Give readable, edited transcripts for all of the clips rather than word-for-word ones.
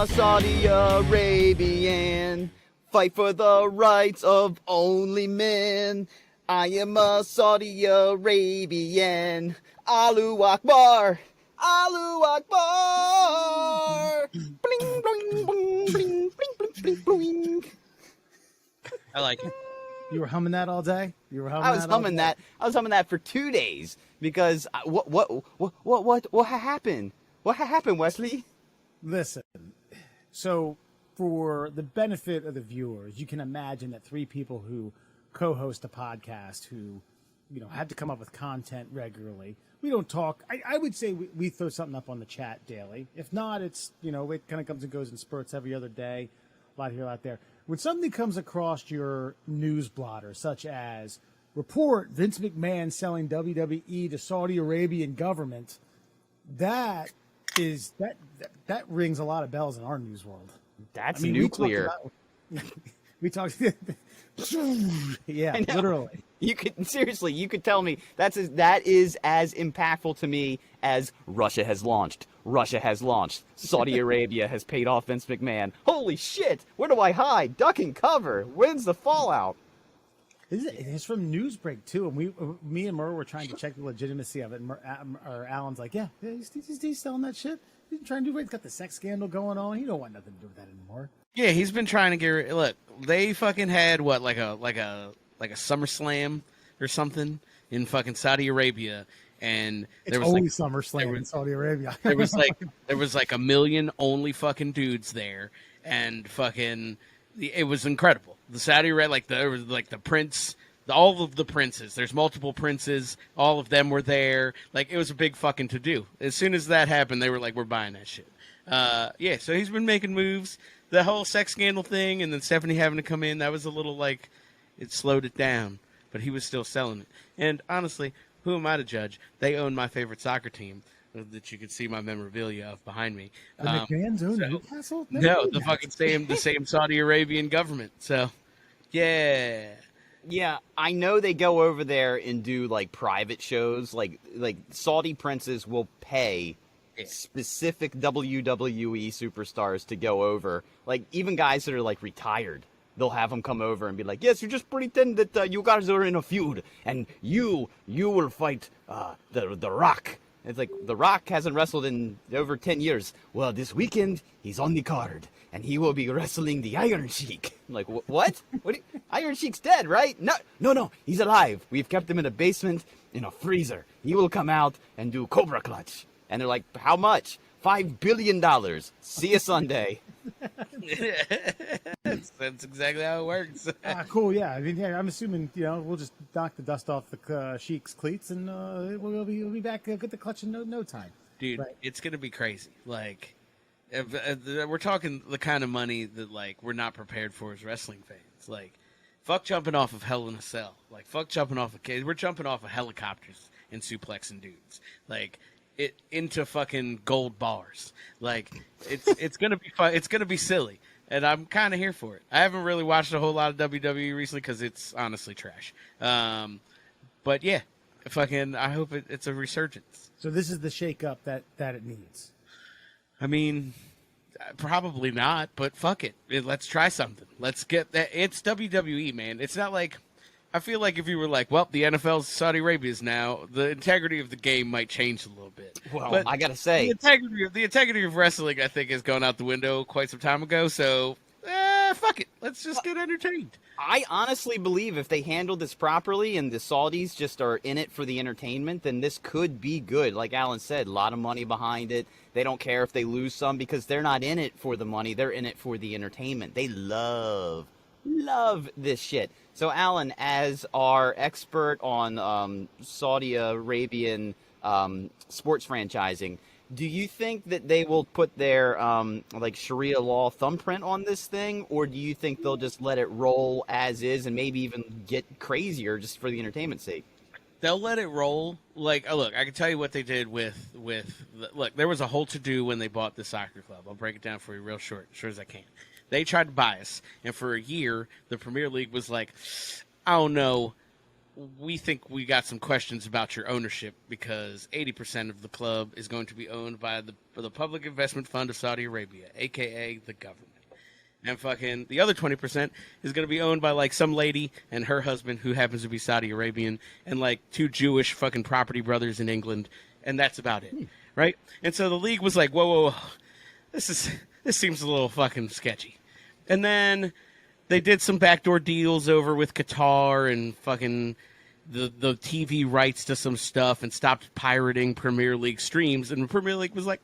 a Saudi Arabian. Fight for the rights of only men. I am a Saudi Arabian. Allahu Akbar. Allahu Akbar. Bling, bling, bling, bling, bling, bling, bling. I like it. You were humming that all day? I was humming that for 2 days because what happened? What happened, Wesley? Listen, so for the benefit of the viewers, you can imagine that three people who co-host a podcast who, have to come up with content regularly. We don't talk. I would say we throw something up on the chat daily. If not, it's, it kind of comes and goes in spurts every other day. A lot here, a lot there. When something comes across your news blotter, such as report Vince McMahon selling WWE to Saudi Arabian government, that rings a lot of bells in our news world. That's nuclear. We talked. Yeah, literally. You could tell me that is as impactful to me as Russia has launched. Saudi Arabia has paid off Vince McMahon. Holy shit! Where do I hide? Duck and cover. When's the fallout? It's from Newsbreak too, and me and Murr were trying to check the legitimacy of it. Or Alan's like, yeah, he's selling that shit. He's trying to do it. He's got the sex scandal going on. He don't want nothing to do with that anymore. Yeah, he's been trying to get. Look, they fucking had what, like a SummerSlam or something in fucking Saudi Arabia, and there was always SummerSlam in Saudi Arabia. there was like a million only fucking dudes there, and fucking it was incredible. The Saudi Arabia, there was the prince. All of the princes. There's multiple princes. All of them were there. It was a big fucking to-do. As soon as that happened, they were like, we're buying that shit. Yeah, so he's been making moves. The whole sex scandal thing and then Stephanie having to come in, that was a little it slowed it down. But he was still selling it. And honestly, who am I to judge? They own my favorite soccer team that you could see my memorabilia of behind me. The McMahons own Newcastle? No, the same Saudi Arabian government. So, yeah. Yeah, I know they go over there and do private shows. Like Saudi princes will pay specific WWE superstars to go over. Even guys that are retired, they'll have them come over and be like, "Yes, you just pretend that you guys are in a feud, and you will fight the Rock." It's like The Rock hasn't wrestled in over 10 years. Well, this weekend he's on the card. And he will be wrestling the Iron Sheik. I'm like, what? Iron Sheik's dead, right? No, he's alive. We've kept him in a basement in a freezer. He will come out and do Cobra Clutch. And they're like, how much? $5 billion. See you Sunday. That's exactly how it works. Cool, yeah. I mean, I'm assuming, we'll just knock the dust off the Sheik's cleats and we'll be back at the clutch in no time. Dude, right. It's going to be crazy. We're talking the kind of money that we're not prepared for as wrestling fans. Fuck jumping off of Hell in a Cell. Fuck jumping off of we're jumping off of helicopters and suplexing dudes. Into fucking gold bars. It's gonna be fun. It's gonna be silly, and I'm kind of here for it. I haven't really watched a whole lot of WWE recently because it's honestly trash. But yeah, I hope it's a resurgence. So this is the shake-up that it needs. I mean, probably not, but fuck it. Let's try something. Let's get that. It's WWE, man. It's not I feel like if you were well, the NFL's Saudi Arabia's now, the integrity of the game might change a little bit. Well, but I gotta say, the integrity of wrestling, I think, has gone out the window quite some time ago. So, fuck it. Let's just get entertained. I honestly believe if they handle this properly and the Saudis just are in it for the entertainment, then this could be good. Like Alan said, a lot of money behind it. They don't care if they lose some because they're not in it for the money. They're in it for the entertainment. They love this shit. So Alan, as our expert on Saudi Arabian sports franchising, do you think that they will put their Sharia law thumbprint on this thing, or do you think they'll just let it roll as is and maybe even get crazier just for the entertainment's sake? They'll let it roll. Look, I can tell you what they did with look, there was a whole to-do when they bought the soccer club. I'll break it down for you real short as I can. They tried to buy us, and for a year, the Premier League was like, I don't know, we think we got some questions about your ownership because 80% of the club is going to be owned by the Public Investment Fund of Saudi Arabia, aka the government. And fucking the other 20% is going to be owned by like some lady and her husband who happens to be Saudi Arabian and like two Jewish fucking property brothers in England, and that's about it, right? And so the league was like, whoa, this seems a little fucking sketchy. And then they did some backdoor deals over with Qatar and fucking the TV rights to some stuff and stopped pirating Premier League streams. And the Premier League was like,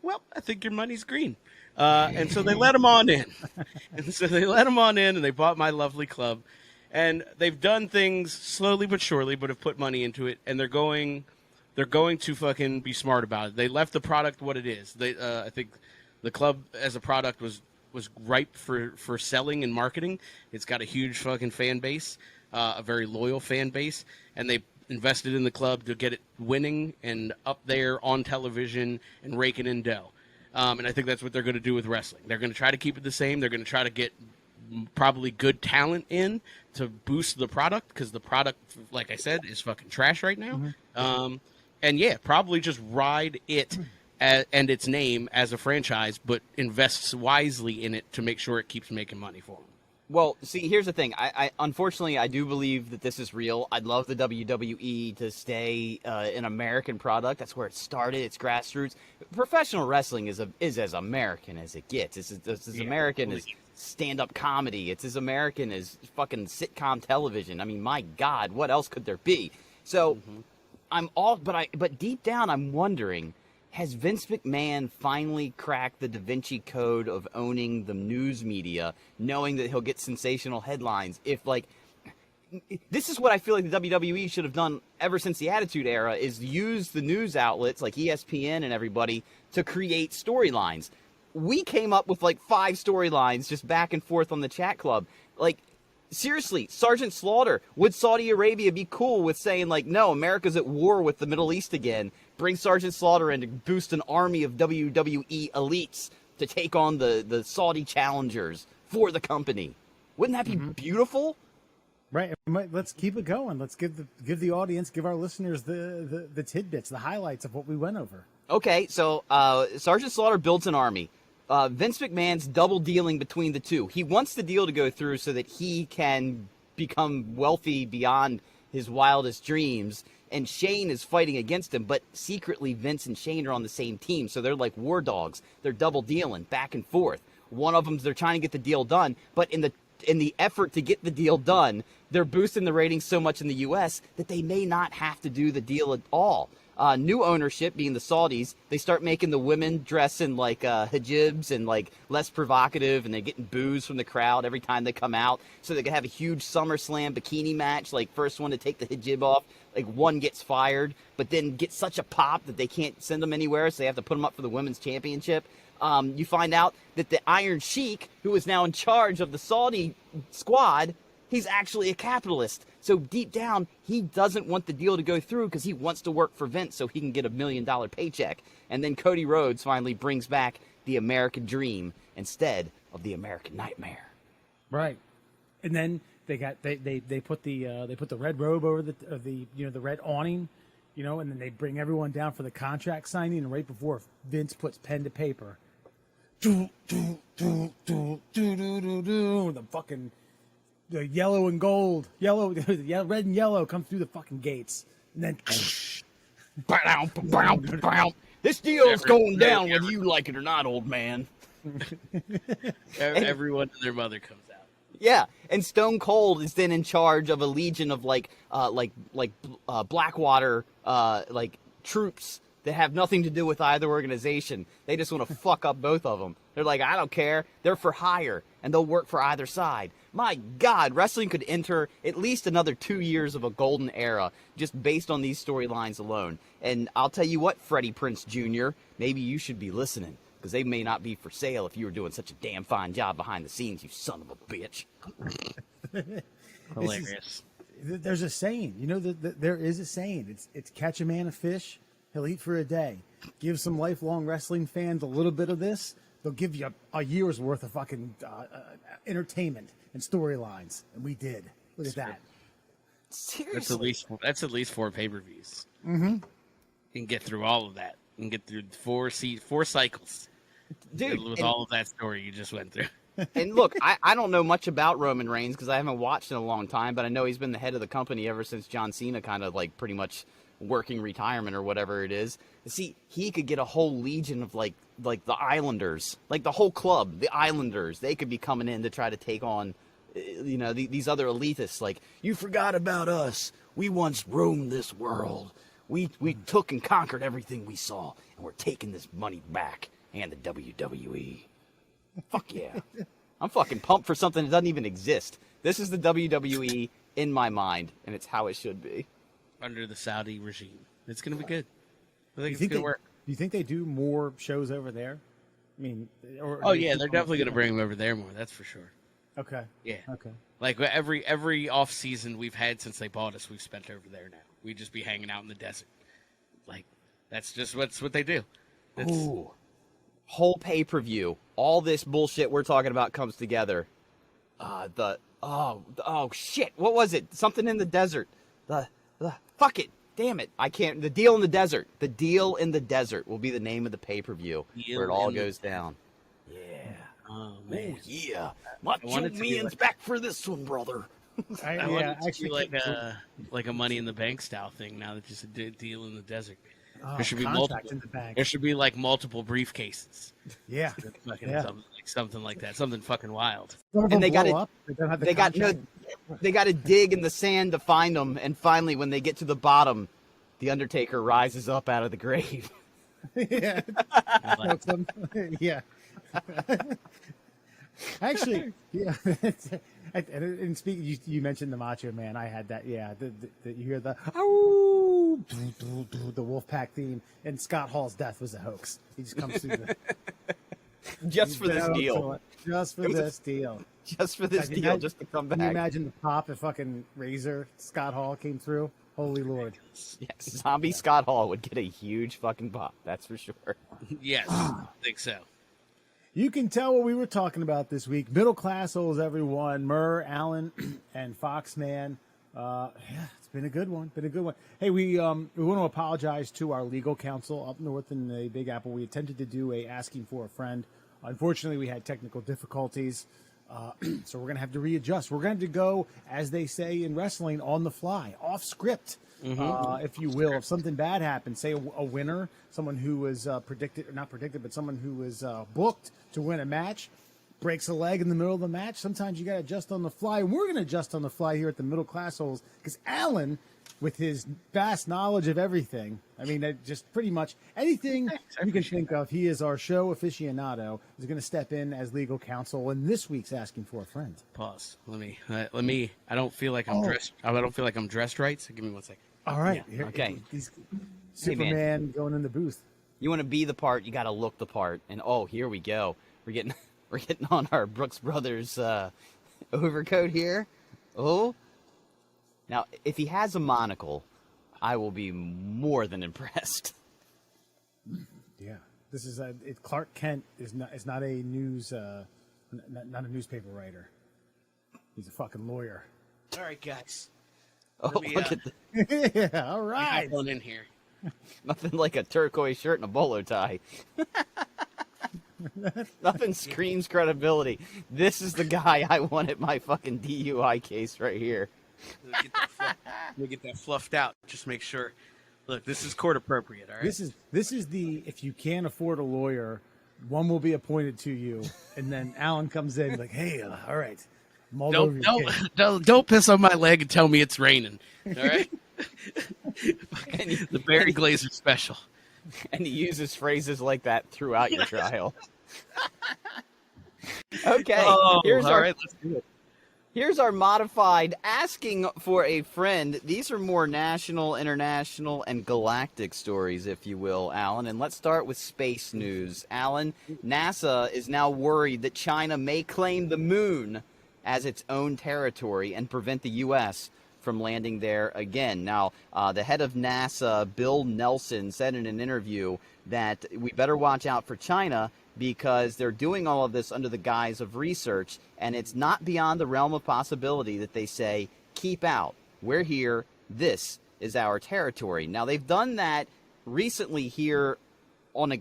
well, I think your money's green. And so they let him on in. And so they let him on in and they bought my lovely club. And they've done things slowly but surely, but have put money into it. And they're going to fucking be smart about it. They left the product what it is. I think the club as a product was ripe for selling and marketing. It's got a huge fucking fan base, a very loyal fan base. And they invested in the club to get it winning and up there on television and raking in dough. And I think that's what they're going to do with wrestling. They're going to try to keep it the same. They're going to try to get probably good talent in to boost the product because the product, like I said, is fucking trash right now. Mm-hmm. And yeah, probably just ride it and its name as a franchise, but invests wisely in it to make sure it keeps making money for them. Well, see, here's the thing. I unfortunately, I do believe that this is real. I'd love the WWE to stay an American product. That's where it started. It's grassroots. Professional wrestling is as American as it gets. It's as American as stand-up comedy. It's as American as fucking sitcom television. I mean, my God, what else could there be? So, but deep down, I'm wondering, has Vince McMahon finally cracked the Da Vinci Code of owning the news media, knowing that he'll get sensational headlines? If, like, this is what I feel like the WWE should have done ever since the Attitude Era, is use the news outlets like ESPN and everybody to create storylines. We came up with, like, 5 storylines just back and forth on the chat club. Like, seriously, Sergeant Slaughter, would Saudi Arabia be cool with saying, like, no, America's at war with the Middle East again, bring Sergeant Slaughter in to boost an army of WWE elites to take on the Saudi challengers for the company? Wouldn't that be beautiful? Right. Let's keep it going. Let's give the audience, give our listeners the tidbits, the highlights of what we went over. Okay, so Sergeant Slaughter builds an army. Vince McMahon's double dealing between the two. He wants the deal to go through so that he can become wealthy beyond his wildest dreams. And Shane is fighting against him, but secretly Vince and Shane are on the same team. So they're like war dogs. They're double dealing back and forth. One of them, they're trying to get the deal done, but in the effort to get the deal done, they're boosting the ratings so much in the U.S. that they may not have to do the deal at all. New ownership, being the Saudis, they start making the women dress in like hijabs and like less provocative, and they're getting boos from the crowd every time they come out. So they can have a huge SummerSlam bikini match, like first one to take the hijab off, like one gets fired, but then gets such a pop that they can't send them anywhere, so they have to put them up for the women's championship. You find out that the Iron Sheik, who is now in charge of the Saudi squad, he's actually a capitalist. So deep down, he doesn't want the deal to go through because he wants to work for Vince so he can get $1 million paycheck. And then Cody Rhodes finally brings back the American dream instead of the American nightmare. Right. And then they put the red robe over the red awning, and then they bring everyone down for the contract signing, and right before Vince puts pen to paper, the fucking the yellow and gold, red and yellow come through the fucking gates, and then this deal's going down whether you like it or not, old man. Everyone and their mother comes out. Yeah, and Stone Cold is then in charge of a legion of Blackwater troops that have nothing to do with either organization. They just want to fuck up both of them. They're like, I don't care. They're for hire, and they'll work for either side. My God, wrestling could enter at least another 2 years of a golden era just based on these storylines alone. And I'll tell you what, Freddie Prinze Jr., maybe you should be listening, because they may not be for sale if you were doing such a damn fine job behind the scenes, you son of a bitch. Hilarious. There's a saying, there is a saying. It's catch a man a fish, he'll eat for a day. Give some lifelong wrestling fans a little bit of this, they'll give you a year's worth of fucking entertainment and storylines. And we did. Look at that. Seriously. That's at least 4 pay-per-views. Mm-hmm. You can get through all of that. You can get through 4 cycles. Dude, with all of that story you just went through. And look, I don't know much about Roman Reigns because I haven't watched in a long time, but I know he's been the head of the company ever since John Cena kind of like pretty much working retirement or whatever it is. See, he could get a whole legion of like the Islanders, like the whole club, the Islanders. They could be coming in to try to take on, these other elitists. Like, you forgot about us. We once roamed this world. We took and conquered everything we saw, and we're taking this money back. And the WWE. Fuck yeah. I'm fucking pumped for something that doesn't even exist. This is the WWE in my mind, and it's how it should be. Under the Saudi regime. It's going to be good. I think You it's think going to work. Do you think they do more shows over there? I mean, Oh, yeah, they're definitely going to bring them over there more. That's for sure. Okay. Yeah. Okay. Like every off season we've had since they bought us, we've spent over there now. We just be hanging out in the desert. Like, that's just what they do. Ooh. Whole pay-per-view. All this bullshit we're talking about comes together. Shit. What was it? Something in the desert. Fuck it. Damn it. I can't. The Deal in the Desert. The Deal in the Desert will be the name of the pay-per-view where it all goes down. Yeah. Oh, man. Oh, yeah. Macho Man's back for this one, brother. I want it to be like a Money in the Bank style thing now that it's a Deal in the Desert. There should be multiple. In the bank. There should be like multiple briefcases. Yeah. Something like that. Something fucking wild. And they got to dig in the sand to find them, and finally, when they get to the bottom, the Undertaker rises up out of the grave. Yeah. Yeah. Actually, yeah. And speaking, you mentioned the Macho Man. I had that. Yeah, you hear the Wolfpack theme, and Scott Hall's death was a hoax. He just comes through just for this deal. Just for this deal. Just for this deal. Just to come back. Can you imagine the pop if fucking Razor Scott Hall came through? Holy Lord. Yes, Zombie Scott Hall would get a huge fucking pop. That's for sure. Yes, I think so. You can tell what we were talking about this week. Middle class holes, everyone. Murr, Allen, and Foxman. It's been a good one. Hey, we want to apologize to our legal counsel up north in the Big Apple. We attempted to do a asking for a friend. Unfortunately, we had technical difficulties, so we're going to have to readjust. We're going to go, as they say in wrestling, on the fly, off script. If you will. If something bad happens, say a winner, someone who was someone who was booked to win a match, breaks a leg in the middle of the match, sometimes you got to adjust on the fly. And we're going to adjust on the fly here at the Middle Class Holes because Alan, with his vast knowledge of everything, I mean, just pretty much anything you can think of, he is our show aficionado, is going to step in as legal counsel in this week's Asking for a Friend. Pause. Let me. I don't feel like I'm dressed. I don't feel like I'm dressed right. So give me 1 second. All right. Yeah. Okay. Superman going in the booth. You want to be the part, you got to look the part. And here we go. We're getting on our Brooks Brothers overcoat here. Oh. Now, if he has a monocle, I will be more than impressed. Yeah. This is Clark Kent is not a news not a newspaper writer. He's a fucking lawyer. All right, guys. Look at the... Yeah, all right. One in here. Nothing like a turquoise shirt and a bolo tie. Nothing screams credibility. This is the guy I want at my fucking DUI case right here. Let me get that fluffed out. Just make sure. Look, this is court appropriate, all right? This is the, if you can't afford a lawyer, one will be appointed to you. And then Alan comes in like, hey, all right. Don't piss on my leg and tell me it's raining. All right? The Barry Glazer special. And he uses phrases like that throughout your trial. Okay. Let's do it. Here's our modified asking for a friend. These are more national, international, and galactic stories, if you will, Alan. And let's start with space news. Alan, NASA is now worried that China may claim the moon as its own territory and prevent the U.S. from landing there again. Now, the head of NASA, Bill Nelson, said in an interview that we better watch out for China because they're doing all of this under the guise of research, and it's not beyond the realm of possibility that they say, keep out. we're here. This is our territory. Now, they've done that recently here on a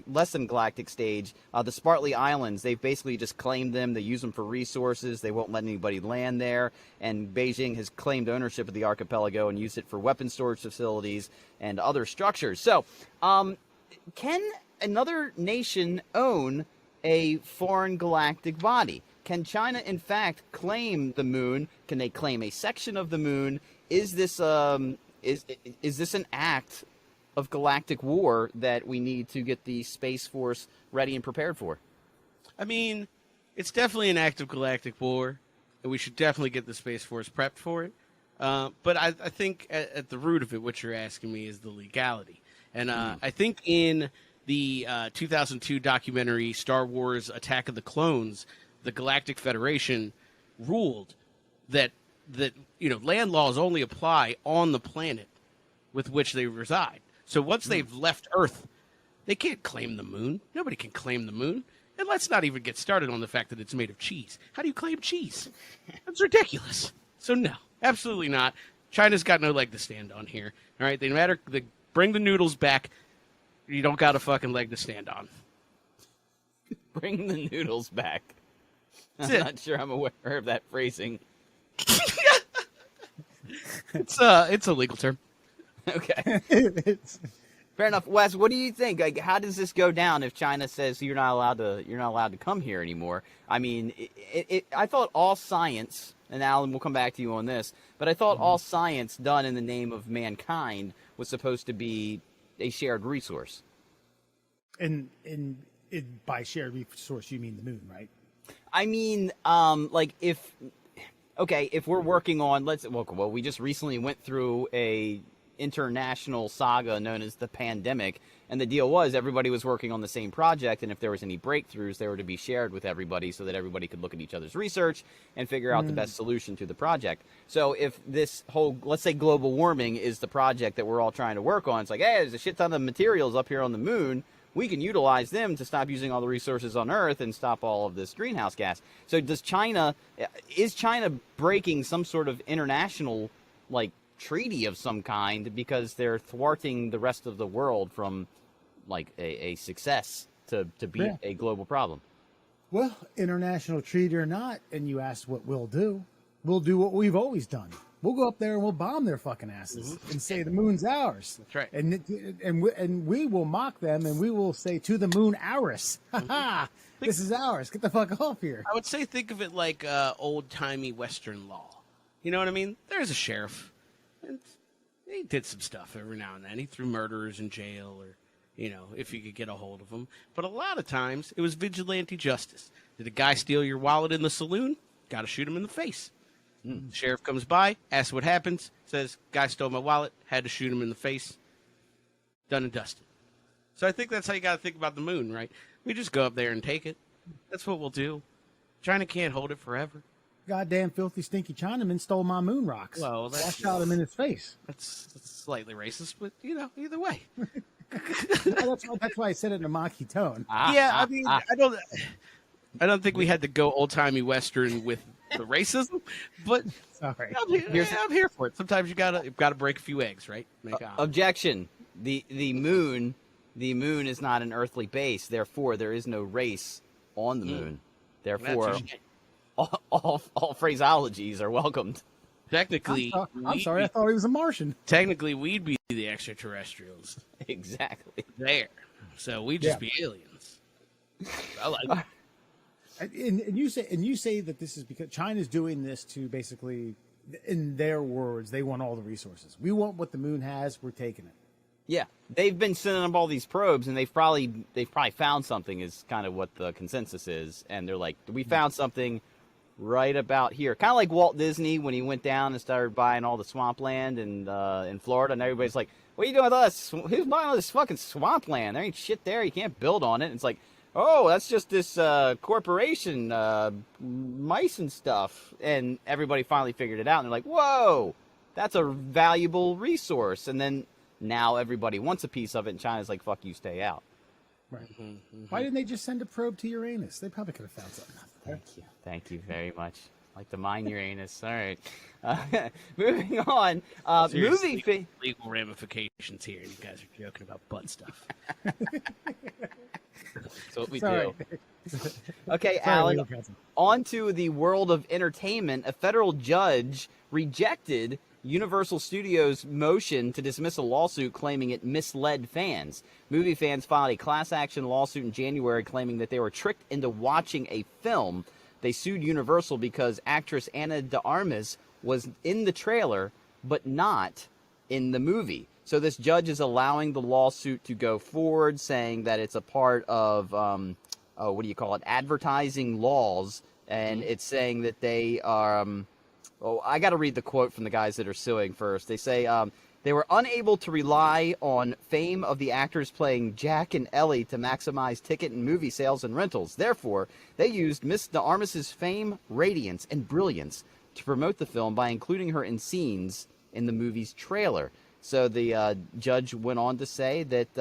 less than galactic stage. The Spartley Islands, they've basically just claimed them. They use them for resources. They won't let anybody land there. And Beijing has claimed ownership of the archipelago and used it for weapon storage facilities and other structures. So, can another nation own a foreign galactic body? Can China, in fact, claim the moon? Can they claim a section of the moon? Is this is this an act of galactic war that we need to get the Space Force ready and prepared for? I mean, it's definitely an act of galactic war, and we should definitely get the Space Force prepped for it. But I think at the root of it, what you're asking me is the legality. And I think in the 2002 documentary Star Wars Attack of the Clones, the Galactic Federation ruled that land laws only apply on the planet with which they reside. So once they've left Earth, they can't claim the moon. Nobody can claim the moon. And let's not even get started on the fact that it's made of cheese. How do you claim cheese? That's ridiculous. So no, absolutely not. China's got no leg to stand on here. All right, they bring the noodles back. You don't got a fucking leg to stand on. Bring the noodles back. I'm it. not sure I'm aware of that phrasing. It's a legal term. Okay. Fair enough. Wes, what do you think? Like, how does this go down if China says you're not allowed to come here anymore? I mean, I thought all science, and Alan, we'll come back to you on this, but I thought all science done in the name of mankind was supposed to be a shared resource. And by shared resource, you mean the moon, right? I mean, if we're working on, we just recently went through a international saga known as the pandemic, and the deal was everybody was working on the same project, and if there was any breakthroughs, they were to be shared with everybody so that everybody could look at each other's research and figure out the best solution to the project. So if this whole, let's say global warming is the project that we're all trying to work on, it's like, hey, there's a shit ton of materials up here on the moon. We can utilize them to stop using all the resources on Earth and stop all of this greenhouse gas. So is China breaking some sort of international, treaty of some kind because they're thwarting the rest of the world from, a success to beat a global problem? Well, international treaty or not, and you asked what we'll do what we've always done. We'll go up there and we'll bomb their fucking asses and say the moon's ours. That's right. And we will mock them and we will say to the moon, ours. Ha ha! This is ours. Get the fuck off here. I would say think of it like old-timey Western law. You know what I mean? There's a sheriff. And he did some stuff every now and then. He threw murderers in jail or, if you could get a hold of them. But a lot of times it was vigilante justice. Did a guy steal your wallet in the saloon? Got to shoot him in the face. The sheriff comes by, asks what happens, says, guy stole my wallet, had to shoot him in the face. Done and dusted. So I think that's how you got to think about the moon, right? We just go up there and take it. That's what we'll do. China can't hold it forever. Goddamn filthy, stinky Chinaman stole my moon rocks. Well, I shot him in his face. That's slightly racist, but, either way. That's why I said it in a mocky tone. I mean, I don't think we had to go old-timey Western with the racism, but Sorry. I'm here for it. Sometimes you've got to break a few eggs, right? Objection. The moon is not an earthly base. Therefore, there is no race on the moon. Therefore, all phraseologies are welcomed. Technically, I'm sorry. I thought he was a Martian. Technically, we'd be the extraterrestrials. Exactly. There. So we'd just be aliens. I like it. And you say that this is because China's doing this to basically, in their words, they want all the resources. We want what the moon has. We're taking it. Yeah, they've been sending up all these probes, and they've probably found something. Is kind of what the consensus is, and they're like, we found something right about here. Kind of like Walt Disney when he went down and started buying all the swampland in Florida, and everybody's like, what are you doing with us? Who's buying all this fucking swampland? There ain't shit there. You can't build on it. And it's like, oh, that's just this corporation, mice and stuff. And everybody finally figured it out, and they're like, whoa, that's a valuable resource. And then now everybody wants a piece of it, and China's like, fuck you, stay out. Right. Why didn't they just send a probe to Uranus? They probably could have found something. Thank you very much. Like to mine your anus. All right. Moving on. Seriously, legal ramifications here. You guys are joking about butt stuff. That's what we Sorry. do. Okay, Sorry, Alan. legal counsel. On to the world of entertainment. A federal judge rejected Universal Studios' motion to dismiss a lawsuit claiming it misled fans. Movie fans filed a class action lawsuit in January claiming that they were tricked into watching a film. They sued Universal because actress Ana de Armas was in the trailer, but not in the movie. So this judge is allowing the lawsuit to go forward, saying that it's a part of, advertising laws. And it's saying that they are, I got to read the quote from the guys that are suing first. They say, they were unable to rely on fame of the actors playing Jack and Ellie to maximize ticket and movie sales and rentals. Therefore, they used Miss de Armas's fame, radiance, and brilliance to promote the film by including her in scenes in the movie's trailer. So the judge went on to say that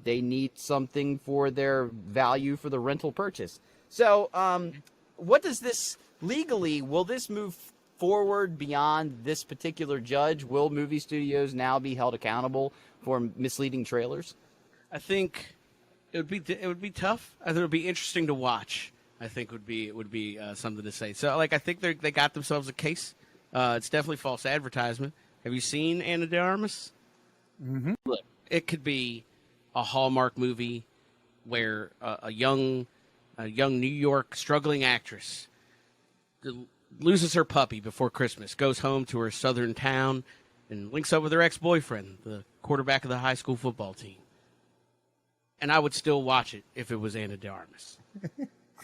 they need something for their value for the rental purchase. So what does this legally, will this move forward beyond this particular judge? Will movie studios now be held accountable for misleading trailers? I think it would be tough. I think it would be interesting to watch. I think would be something to say. So I think they got themselves a case. It's definitely false advertisement. Have you seen Ana de Armas? Mm-hmm. Look, it could be a Hallmark movie where a young New York struggling actress loses her puppy before Christmas, goes home to her southern town, and links up with her ex-boyfriend, the quarterback of the high school football team. And I would still watch it if it was Ana de Armas.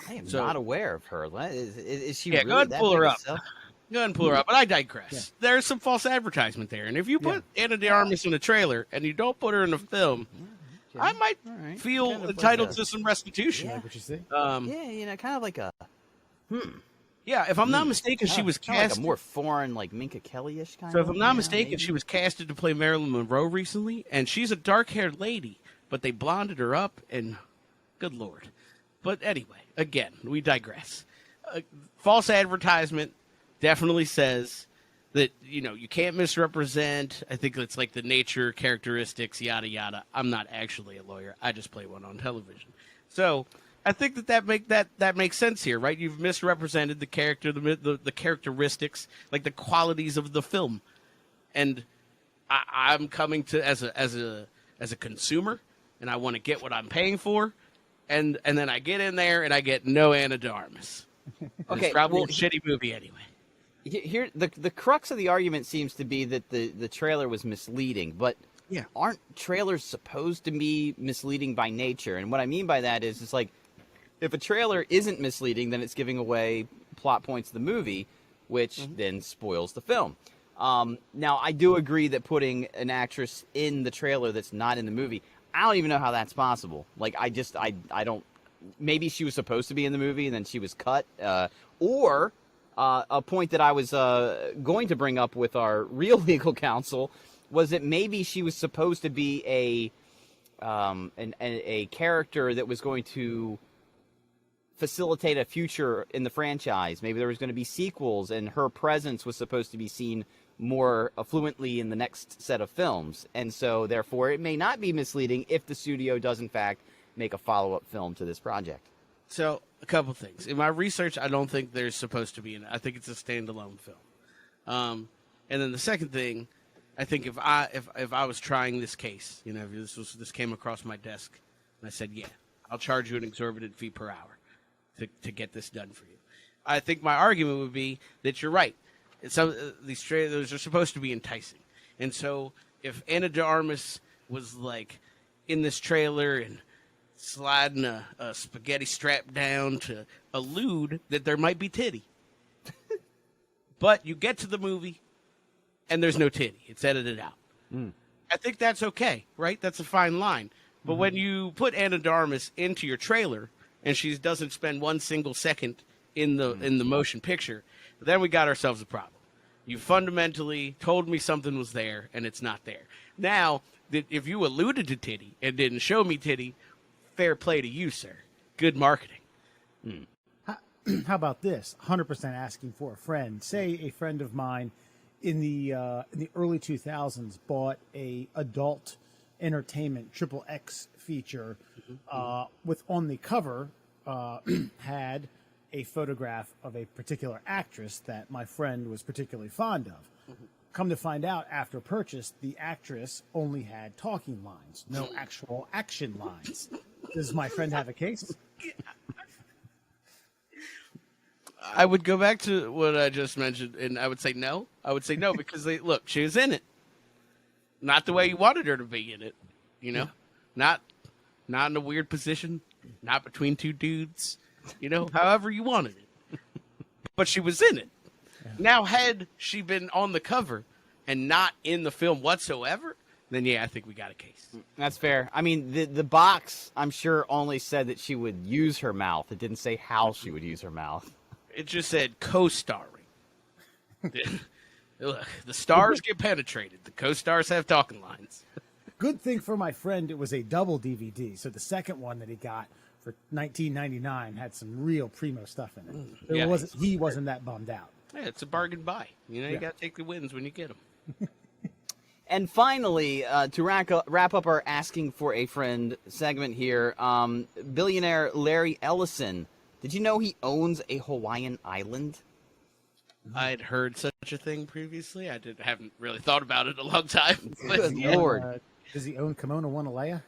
I am not aware of her. Is she? Yeah, really go ahead and pull her up. Go ahead and pull her up. But I digress. Yeah. There's some false advertisement there. And if you put Ana de Armas in a trailer and you don't put her in a film, I might feel kind of entitled to some restitution. Like what you say? Kind of like a Yeah, if I'm not mistaken, she was cast like a more foreign, like Minka Kelly-ish kind of. So if I'm not mistaken, she was casted to play Marilyn Monroe recently, and she's a dark-haired lady, but they blonded her up, and good Lord. But anyway, again, we digress. False advertisement definitely says that, you can't misrepresent. I think it's like the nature, characteristics, yada, yada. I'm not actually a lawyer. I just play one on television. So I think that makes sense here, right? You've misrepresented the character, the characteristics, like the qualities of the film. And I'm coming to as a consumer, and I want to get what I'm paying for. And then I get in there and I get no Ana de Armas. Okay, it's probably a shitty movie anyway. Here, the crux of the argument seems to be that the trailer was misleading, but aren't trailers supposed to be misleading by nature? And what I mean by that is, it's like, if a trailer isn't misleading, then it's giving away plot points of the movie, which then spoils the film. Now, I do agree that putting an actress in the trailer that's not in the movie, I don't even know how that's possible. Like, I don't. Maybe she was supposed to be in the movie and then she was cut, or a point that I was going to bring up with our real legal counsel was that maybe she was supposed to be a character that was going to facilitate a future in the franchise. Maybe there was going to be sequels, and her presence was supposed to be seen more fluently in the next set of films. And so, therefore, it may not be misleading if the studio does, in fact, make a follow-up film to this project. So, a couple things. In my research, I don't think there's supposed to be I think it's a standalone film. And then the second thing, I think if I was trying this case, if this came across my desk, and I said, I'll charge you an exorbitant fee per hour to get this done for you. I think my argument would be that you're right. These trailers are supposed to be enticing. And so if Ana de Armas was like in this trailer and sliding a spaghetti strap down to allude that there might be titty, but you get to the movie and there's no titty, it's edited out. I think that's okay, right? That's a fine line. But when you put Ana de Armas into your trailer and she doesn't spend one single second in the motion picture, then we got ourselves a problem. You fundamentally told me something was there, and it's not there. Now, if you alluded to titty and didn't show me titty, fair play to you, sir. Good marketing. how about this? 100% asking for a friend. Say a friend of mine in the early 2000s bought a adult entertainment triple X feature with on the cover had a photograph of a particular actress that my friend was particularly fond of. Come to find out, after purchase, the actress only had talking lines, no actual action lines. Does my friend have a case? I would go back to what I just mentioned, and I would say no. I would say no because look, she was in it, not the way you wanted her to be in it. You know, not in a weird position, not between two dudes. You know, however you wanted it, but she was in it. Yeah. Now, had she been on the cover and not in the film whatsoever, then yeah, I think we got a case. That's fair. I mean, the box, I'm sure, only said that she would use her mouth. It didn't say how she would use her mouth. It just said co-starring. Look, the stars get penetrated. The co-stars have talking lines. Good thing for my friend, it was a double DVD. So the second one that he got for $19.99 had some real primo stuff in it. He wasn't that bummed out. Yeah, it's a bargain buy. You know, you got to take the wins when you get them. And finally, to wrap up our asking for a friend segment here, billionaire Larry Ellison. Did you know he owns a Hawaiian island? I'd heard such a thing previously. I haven't really thought about it in a long time. Good Lord. Does he own Kimono Wanalea?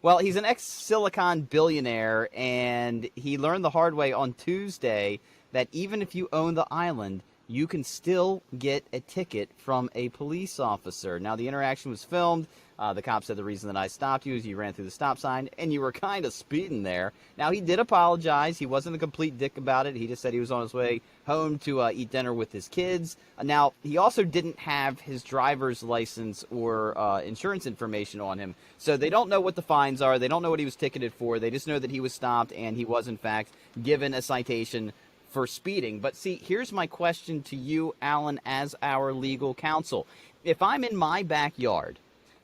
Well, he's an ex-Silicon billionaire, and he learned the hard way on Tuesday that even if you own the island, you can still get a ticket from a police officer. Now, the interaction was filmed. The cop said the reason that I stopped you is you ran through the stop sign, and you were kind of speeding there. Now, he did apologize. He wasn't a complete dick about it. He just said he was on his way home to eat dinner with his kids. Now, he also didn't have his driver's license or insurance information on him, so they don't know what the fines are. They don't know what he was ticketed for. They just know that he was stopped, and he was, in fact, given a citation for speeding. But see, here's my question to you, Alan, as our legal counsel. If I'm in my backyard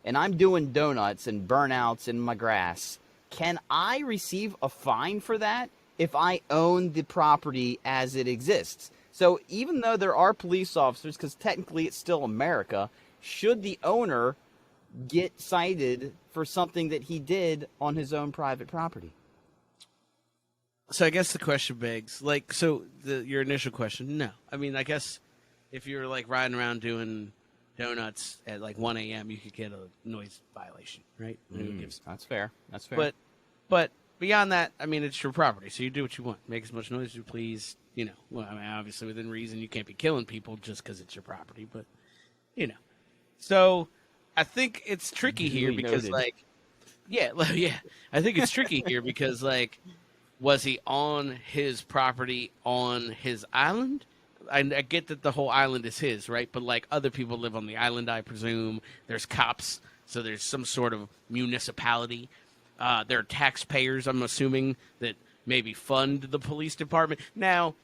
and I'm doing donuts and burnouts in my grass, can I receive a fine for that if I own the property as it exists? So even though there are police officers, because technically it's still America, should the owner get cited for something that he did on his own private property? So I guess the question begs, your initial question, no. I mean, I guess if you're like riding around doing donuts at like 1 a.m., you could get a noise violation, right? That's fair. That's fair. But beyond that, I mean, it's your property, so you do what you want. Make as much noise as you please. You know, well, I mean, obviously within reason, you can't be killing people just because it's your property, but you know. So I think it's tricky here because, I think it's tricky here because, was he on his property on his island? I get that the whole island is his, right? But other people live on the island, I presume. There's cops, so there's some sort of municipality. There are taxpayers, I'm assuming, that maybe fund the police department. Now,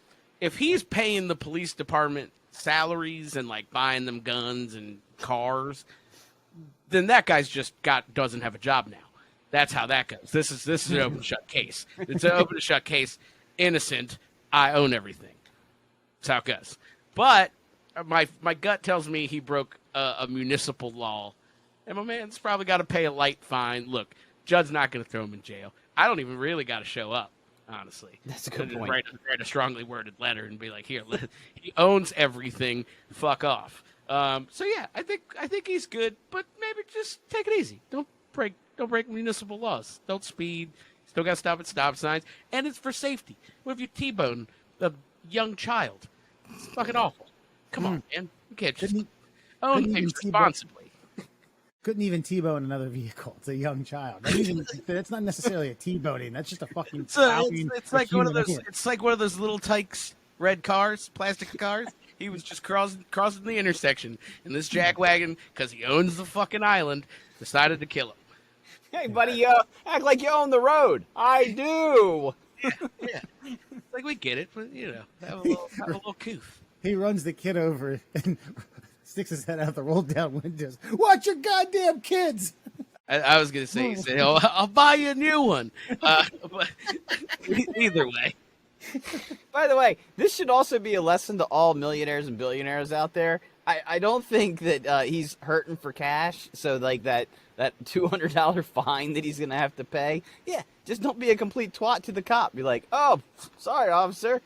if he's paying the police department salaries and buying them guns and cars, then that guy's doesn't have a job now. That's how that goes. This is an open shut case. It's an open shut case. Innocent. I own everything. That's how it goes. But my gut tells me he broke a municipal law, and my man's probably got to pay a light fine. Look, judge's not going to throw him in jail. I don't even really got to show up, honestly. That's a good point. Write a strongly worded letter and be like, here, he owns everything. Fuck off. So yeah, I think he's good, but maybe just take it easy. Don't break municipal laws. Don't speed. Still got to stop at stop signs. And it's for safety. What if you T-bone a young child? It's fucking awful. Come on, man. You can't just own things responsibly. Couldn't even T-bone another vehicle. It's a young child. That's not necessarily a T-boning. That's just a fucking it's like one of those. It's like one of those little tykes, red cars, plastic cars. He was just crossing the intersection, and this jackwagon, because he owns the fucking island, decided to kill him. Hey, buddy, act like you own the road. I do. Yeah. We get it, but, have a little coof. He runs the kid over and sticks his head out the rolled down windows. Watch your goddamn kids! I was gonna say, I'll buy you a new one. But either way, By the way, this should also be a lesson to all millionaires and billionaires out there. I don't think that he's hurting for cash, so like that $200 fine that he's gonna have to pay. Yeah, just don't be a complete twat to the cop. Be like, oh, sorry, officer.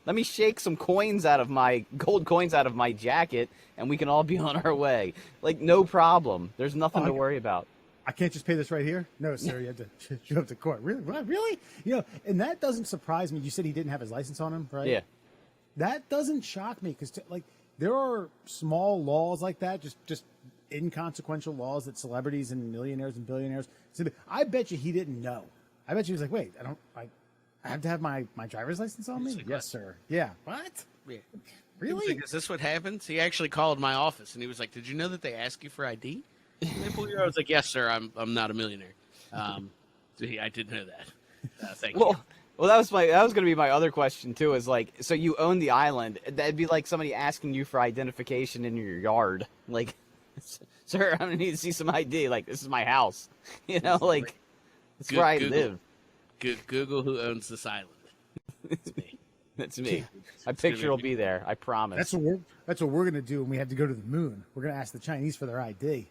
Let me shake some coins out of my gold coins out of my jacket, and we can all be on our way. Like, no problem. There's nothing to worry about. I can't just pay this right here? No, sir, you have to show up to court. Really? What? Really? You know, and that doesn't surprise me. You said he didn't have his license on him, right? Yeah. That doesn't shock me because, like, there are small laws like that, just inconsequential laws that celebrities and millionaires and billionaires. So I bet you he didn't know. I bet you he was like, wait, I have to have my driver's license on me? Yes, sir. Yeah. What? yeah. Really? Like, is this what happens? He actually called my office and he was like, "Did you know that they ask you for ID?" I was like, "Yes, sir. I'm not a millionaire." So I did know that. Thank you. Well, that was going to be my other question too. Is like, so you own the island? That'd be like somebody asking you for identification in your yard. Like, sir, I'm gonna need to see some ID. Like, this is my house. You know, like, it's where I live. Google who owns this island. It's me. That's me. My picture will be there. I promise. That's what we're gonna do when we have to go to the moon. We're gonna ask the Chinese for their ID.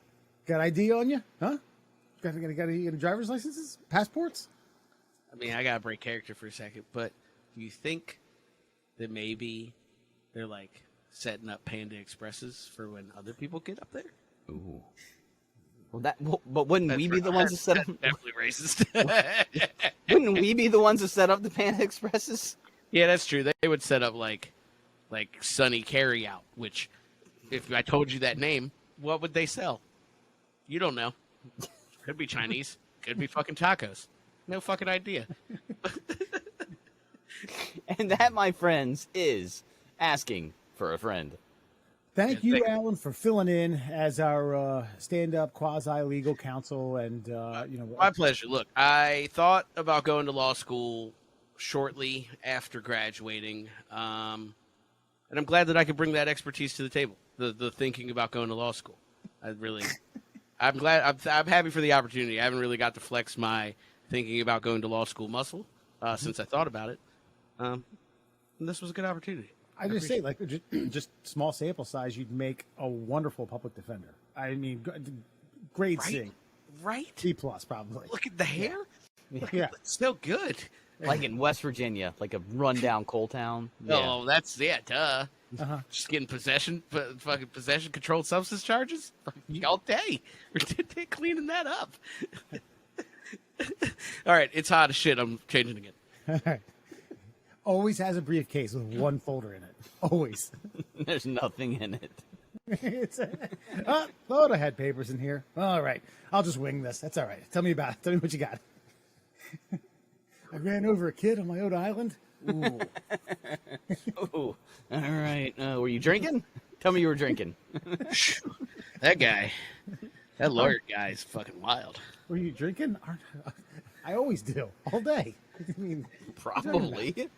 Got ID on you? Huh? Got any driver's licenses? Passports? I mean, I gotta break character for a second, but do you think that maybe they're like setting up Panda Expresses for when other people get up there? Ooh. Well, but wouldn't we be the ones that set up? Definitely racist. Wouldn't we be the ones that set up the Panda Expresses? Yeah, that's true. They would set up like Sunny Carryout, which, if I told you that name, what would they sell? You don't know. Could be Chinese. Could be fucking tacos. No fucking idea. And that, my friends, is asking for a friend. Thank you, Alan, for filling in as our stand-up quasi-legal counsel, and my pleasure. Look, I thought about going to law school shortly after graduating, and I'm glad that I could bring that expertise to the table. The thinking about going to law school. I'm glad. I'm happy for the opportunity. I haven't really got to flex my thinking about going to law school muscle since I thought about it. And this was a good opportunity. I just say, like, just small sample size, you'd make a wonderful public defender. I mean, grade C. Right? C plus, probably. Look at the hair. Yeah. It's still good. Like in West Virginia, like a rundown coal town. Yeah. Oh, duh. Just getting fucking possession controlled substance charges all day. We're cleaning that up. All right, it's hot as shit. I'm changing again. All right. Always has a briefcase with one folder in it. Always. There's nothing in it. Thought I had papers in here. All right. I'll just wing this. That's all right. Tell me about it. Tell me what you got. I ran over a kid on my own island. Ooh. Ooh. All right. Were you drinking? Tell me you were drinking. That lawyer guy is fucking wild. Were you drinking? I always do. All day. I mean, probably.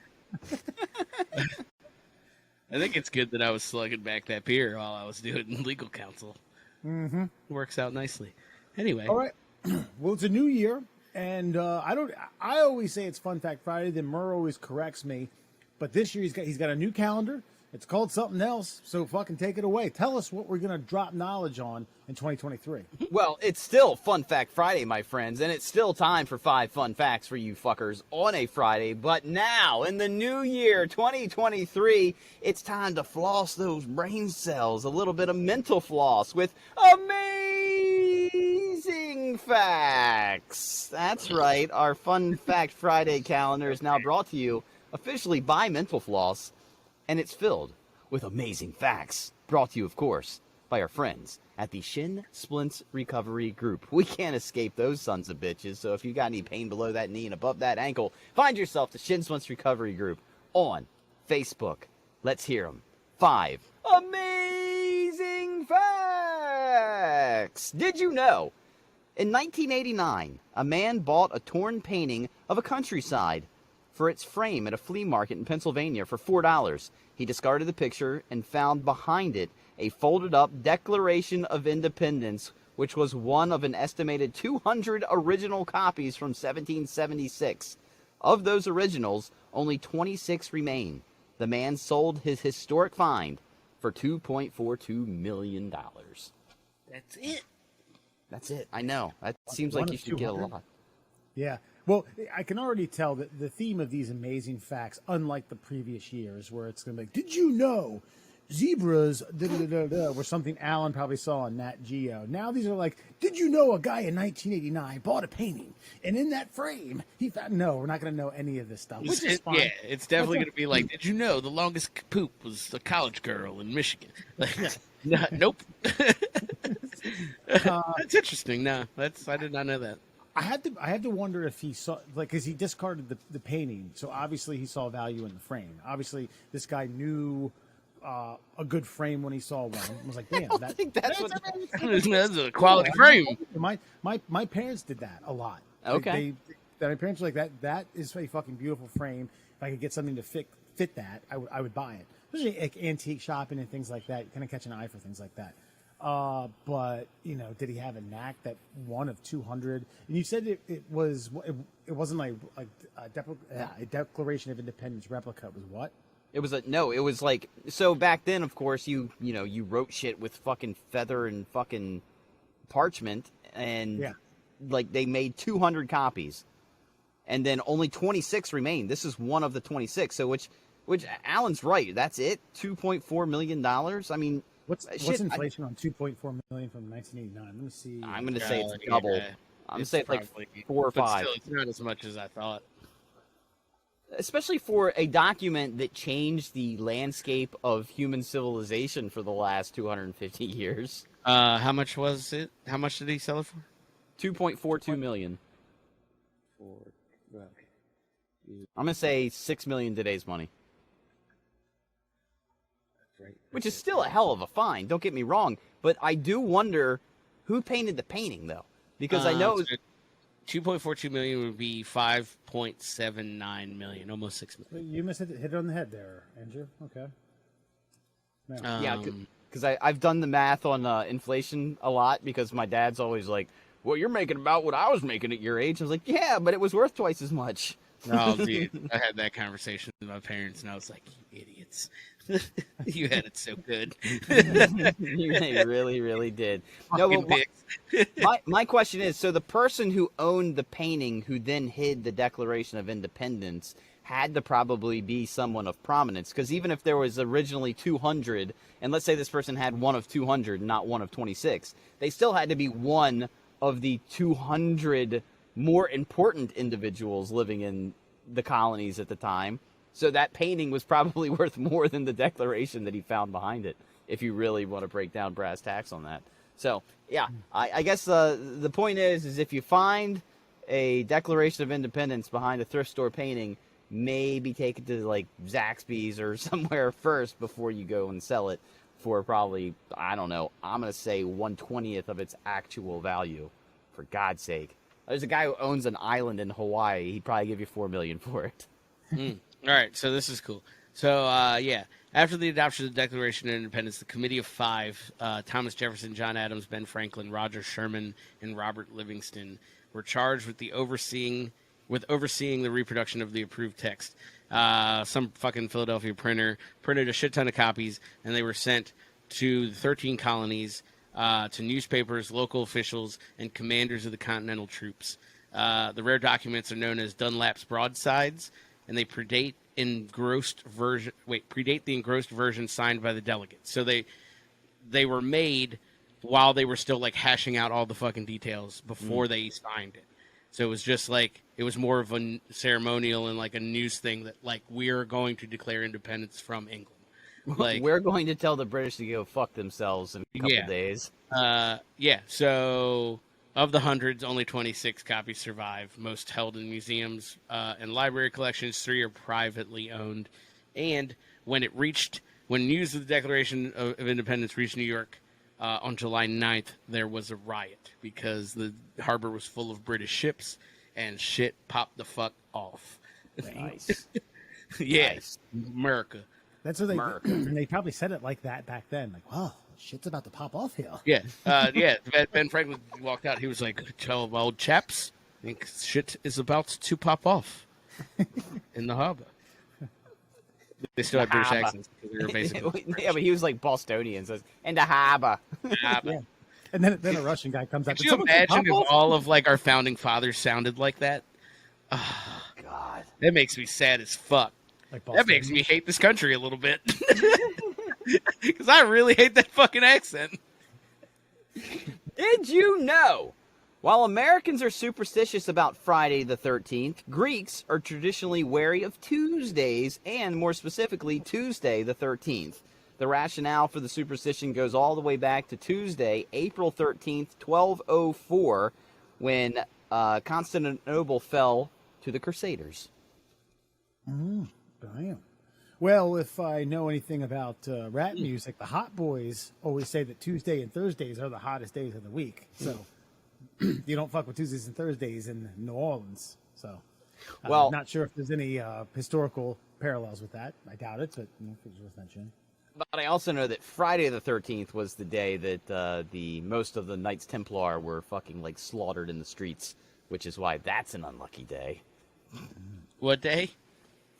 I think it's good that I was slugging back that beer while I was doing legal counsel. Mm-hmm. Works out nicely. Anyway. All right. Well, it's a new year, and I always say it's Fun Fact Friday. Then Murr always corrects me, but this year he's got a new calendar. It's called something else. So fucking take it away. Tell us what we're gonna drop knowledge on in 2023. Well, it's still Fun Fact Friday, my friends, and it's still time for 5 fun facts for you fuckers on a Friday. But now, in the new year, 2023, it's time to floss those brain cells. A little bit of mental floss with amazing facts. That's right. Our Fun Fact Friday calendar is now brought to you officially by Mental Floss, and it's filled with amazing facts. Brought to you, of course, by our friends at the Shin Splints Recovery Group. We can't escape those sons of bitches, so if you got any pain below that knee and above that ankle, find yourself the Shin Splints Recovery Group on Facebook. Let's hear them. 5 amazing facts! Did you know? In 1989, a man bought a torn painting of a countryside for its frame at a flea market in Pennsylvania for $4. He discarded the picture and found behind it a folded-up Declaration of Independence which was one of an estimated 200 original copies from 1776. Of those originals, only 26 remain. The man sold his historic find for $2.42 million. That's it. That's it. I know. That seems like you should get a lot. Yeah. Well, I can already tell that the theme of these amazing facts, unlike the previous years, where it's going to be like, did you know zebras were something Alan probably saw on Nat Geo. Now these are like, did you know a guy in 1989 bought a painting, and in that frame, he found... No, we're not going to know any of this stuff, which is fine. Yeah, it's definitely going to be like, did you know the longest poop was a college girl in Michigan? Like, nope. That's interesting. No, I did not know that. I had to wonder if he saw, like, because he discarded the painting, so obviously he saw value in the frame. Obviously, this guy knew a good frame when he saw one. I was like, damn, I think that's a quality frame. My parents did that a lot. Okay. My parents were like, that is a fucking beautiful frame. If I could get something to fit that, I would buy it. Especially like antique shopping and things like that. You kind of catch an eye for things like that. But you know, did he have a knack that one of 200? And you said it wasn't like a Declaration of Independence replica. It was what? It was like, so back then, of course, you wrote shit with fucking feather and fucking parchment, and like they made 200 copies, and then only 26 remained. This is one of the 26. So which Alan's right. That's it. $2.4 million. I mean. What's inflation on 2.4 million from 1989? Let me see. I'm going to say it's double. I'm going to say it's like 4 or 5. Still, it's not as much as I thought. Especially for a document that changed the landscape of human civilization for the last 250 years. How much was it? How much did he sell it for? $2.42 million. I'm going to say $6 million today's money. Which is still a hell of a find, don't get me wrong. But I do wonder who painted the painting, though. Because I know... 2.42 million would be 5.79 million, almost 6 million. You hit it on the head there, Andrew. Okay. Yeah, because I've done the math on inflation a lot, because my dad's always like, well, you're making about what I was making at your age. I was like, yeah, but it was worth twice as much. Oh, dude, I had that conversation with my parents, and I was like, you idiots. You had it so good. They really, really did. No, but my question is, so the person who owned the painting, who then hid the Declaration of Independence, had to probably be someone of prominence, because even if there was originally 200, and let's say this person had one of 200, not one of 26, they still had to be one of the 200 more important individuals living in the colonies at the time. So that painting was probably worth more than the declaration that he found behind it, if you really want to break down brass tacks on that. So, yeah, I guess the point is if you find a Declaration of Independence behind a thrift store painting, maybe take it to, like, Zaxby's or somewhere first before you go and sell it for probably, I don't know, I'm going to say 1/20th of its actual value, for God's sake. There's a guy who owns an island in Hawaii. He'd probably give you $4 million for it. All right, so this is cool. So, after the adoption of the Declaration of Independence, the Committee of Five, Thomas Jefferson, John Adams, Ben Franklin, Roger Sherman, and Robert Livingston, were charged with overseeing the reproduction of the approved text. Some fucking Philadelphia printer printed a shit ton of copies, and they were sent to the 13 colonies, to newspapers, local officials, and commanders of the Continental troops. The rare documents are known as Dunlap's broadsides, and they predate the engrossed version signed by the delegates. So they were made while they were still like hashing out all the fucking details before they signed it. So it was just like, it was more of a ceremonial and like a news thing that like, we're going to declare independence from England. Like, we're going to tell the British to go fuck themselves in a couple days. So of the hundreds, only 26 copies survive, most held in museums and library collections. 3 are privately owned. And when news of the Declaration of Independence reached New York on July 9th, there was a riot because the harbor was full of British ships and shit popped the fuck off. Nice. Yes, America. That's what they Merc. and they probably said it like that back then. Like, wow, shit's about to pop off here. Yeah, Ben Franklin walked out. He was like, "Tell my old chaps, I think shit is about to pop off in the harbor." They still had British Harbor. accents because they were basically Yeah, but he was like Bostonian, so in the harbor. harbor. Yeah. And then a Russian guy comes out. Could "Did you someone say imagine if pop-off?" all of like our founding fathers sounded like that? God. That makes me sad as fuck. Like That makes me hate this country a little bit. Because I really hate that fucking accent. Did you know? While Americans are superstitious about Friday the 13th, Greeks are traditionally wary of Tuesdays, and more specifically, Tuesday the 13th. The rationale for the superstition goes all the way back to Tuesday, April 13th, 1204, when Constantinople fell to the Crusaders. Damn. Well, if I know anything about rap music, the Hot Boys always say that Tuesday and Thursdays are the hottest days of the week. So you don't fuck with Tuesdays and Thursdays in New Orleans. So, Well- not sure if there's any historical parallels with that. I doubt it, but it was worth mentioning. But I also know that Friday the 13th was the day that the most of the Knights Templar were fucking like slaughtered in the streets, which is why that's an unlucky day. What day?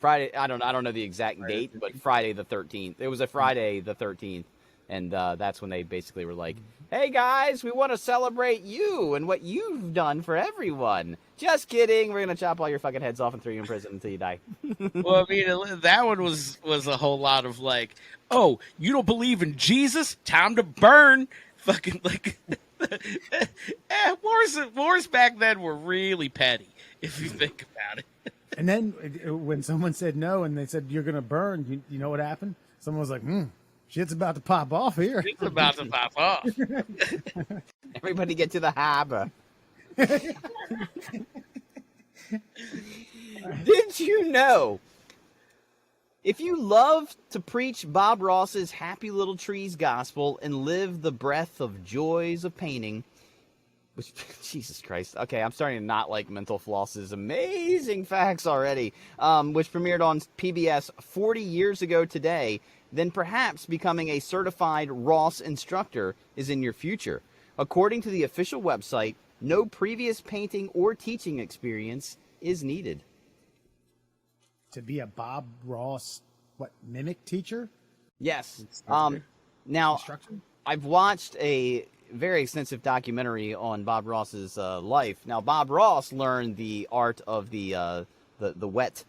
Friday, I don't know the exact date, but Friday the 13th. It was a Friday the 13th, and that's when they basically were like, "Hey guys, we want to celebrate you and what you've done for everyone." Just kidding. We're gonna chop all your fucking heads off and throw you in prison until you die. Well, I mean, that one was a whole lot of like, oh, you don't believe in Jesus? Time to burn. Fucking like, wars back then were really petty, if you think about it. And then when someone said no and they said, "You're going to burn," you know what happened? Someone was like, shit's about to pop off here. It's about to pop off. Everybody get to the harbor. Did you know? If you love to preach Bob Ross's Happy Little Trees gospel and live the breath of joys of painting, which, Jesus Christ. Okay, I'm starting to not like Mental Floss's amazing facts already, which premiered on PBS 40 years ago today, then perhaps becoming a certified Ross instructor is in your future. According to the official website, no previous painting or teaching experience is needed. To be a Bob Ross, mimic teacher? Yes. Instructor? Now, Instructor? I've watched a very extensive documentary on Bob Ross's life. Now, Bob Ross learned the art of the wet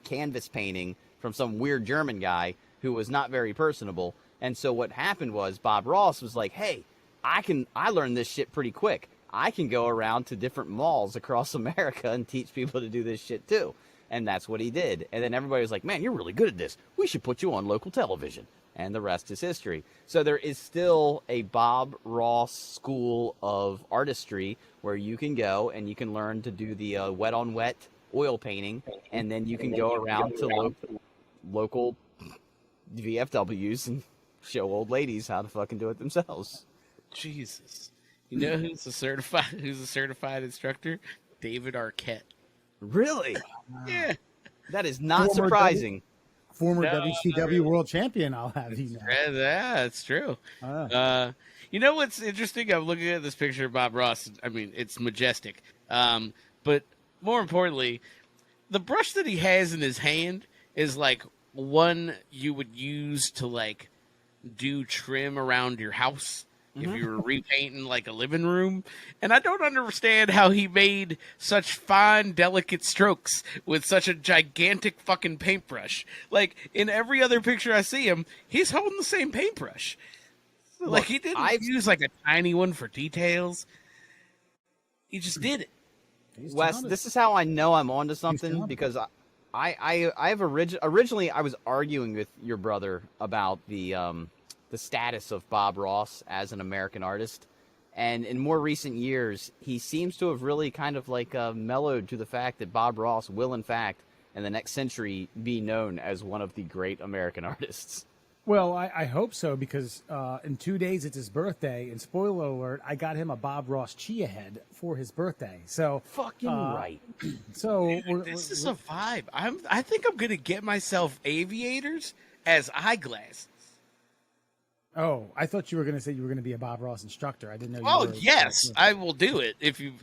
canvas painting from some weird German guy who was not very personable. And so what happened was Bob Ross was like, "Hey, I learned this shit pretty quick. I can go around to different malls across America and teach people to do this shit too." And that's what he did. And then everybody was like, "Man, you're really good at this. We should put you on local television." And the rest is history. So there is still a Bob Ross school of artistry where you can go and you can learn to do the wet-on-wet oil painting, and then you can go around to local VFWs and show old ladies how to fucking do it themselves. Jesus. You know who's a certified instructor? David Arquette. Really? Yeah. That is not Former surprising. Former No, WCW not really. World Champion, I'll have you know. Yeah, it's true. You know what's interesting? I'm looking at this picture of Bob Ross. I mean, it's majestic. But more importantly, the brush that he has in his hand is like one you would use to like do trim around your house if you were repainting like a living room. And I don't understand how he made such fine, delicate strokes with such a gigantic fucking paintbrush. Like, in every other picture I see him, he's holding the same paintbrush. So, like, he didn't use like a tiny one for details. He just did it. He's Wes, talented. this is how I know I'm onto something, talented. because I've originally I was arguing with your brother about the status of Bob Ross as an American artist, and in more recent years he seems to have really kind of like mellowed to the fact that Bob Ross will in fact in the next century be known as one of the great American artists. Well, I hope so, because in 2 days it's his birthday, and spoiler alert, I got him a Bob Ross chia head for his birthday. So Fucking right. So This is a vibe. I think I'm gonna get myself aviators as eyeglasses. Oh, I thought you were going to say you were going to be a Bob Ross instructor. I didn't know. Oh, you were. yes, I will do it if you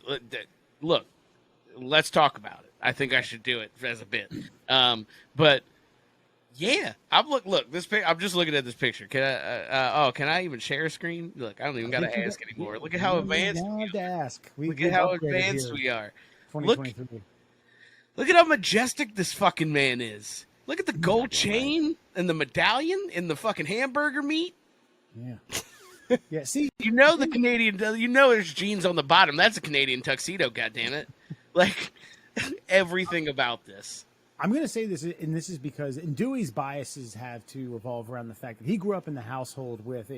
look. Let's talk about it. I think I should do it as a bit. But yeah, look. This I'm just looking at this picture. Can I? Can I even share a screen? Look, I don't even got to ask anymore. Look at how advanced. Have to ask. Look at how advanced we are. 2023. Look at how majestic this fucking man is. Look at the gold chain and the medallion and the fucking hamburger meat. Yeah. Yeah. See, you know the Canadian. You know there's jeans on the bottom. That's a Canadian tuxedo. Goddammit. Like everything about this. I'm going to say this, and this is because and Dewey's biases have to revolve around the fact that he grew up in the household with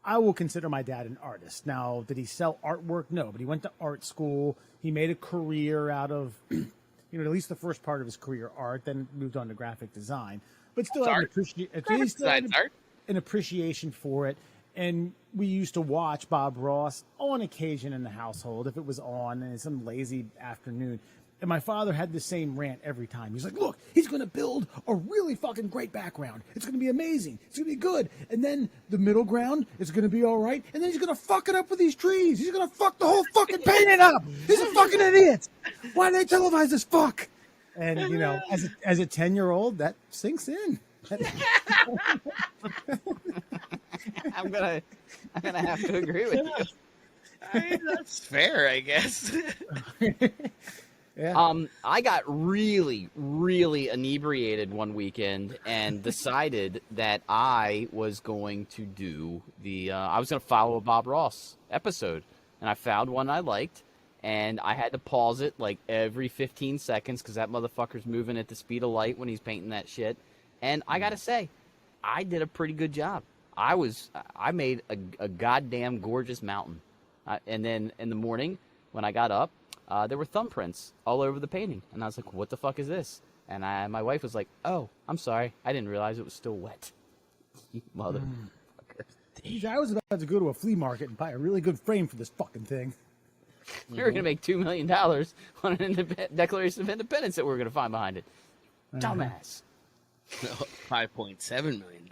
I will consider my dad an artist. Now, did he sell artwork? No, but he went to art school. He made a career out of, at least the first part of his career, art. Then moved on to graphic design, but still had an appreciation for it. And we used to watch Bob Ross on occasion in the household if it was on and some lazy afternoon. And my father had the same rant every time. He's like, look, he's going to build a really fucking great background. It's going to be amazing. It's going to be good. And then the middle ground is going to be all right. And then he's going to fuck it up with these trees. He's going to fuck the whole fucking painting up. He's a fucking idiot. Why did they televise this fuck? And, as a 10-year-old, that sinks in. I'm gonna have to agree with you. That's fair, I guess. Yeah. I got really, really inebriated one weekend and decided that I was going to do I was going to follow a Bob Ross episode, and I found one I liked, and I had to pause it like every 15 seconds because that motherfucker's moving at the speed of light when he's painting that shit. And I got to say, I did a pretty good job. I made a goddamn gorgeous mountain. And then in the morning when I got up, there were thumbprints all over the painting. And I was like, what the fuck is this? And my wife was like, oh, I'm sorry. I didn't realize it was still wet. You motherfucker. I was about to go to a flea market and buy a really good frame for this fucking thing. We were going to make $2 million on an Declaration of Independence that we were going to find behind it. Dumbass. $5.7 million.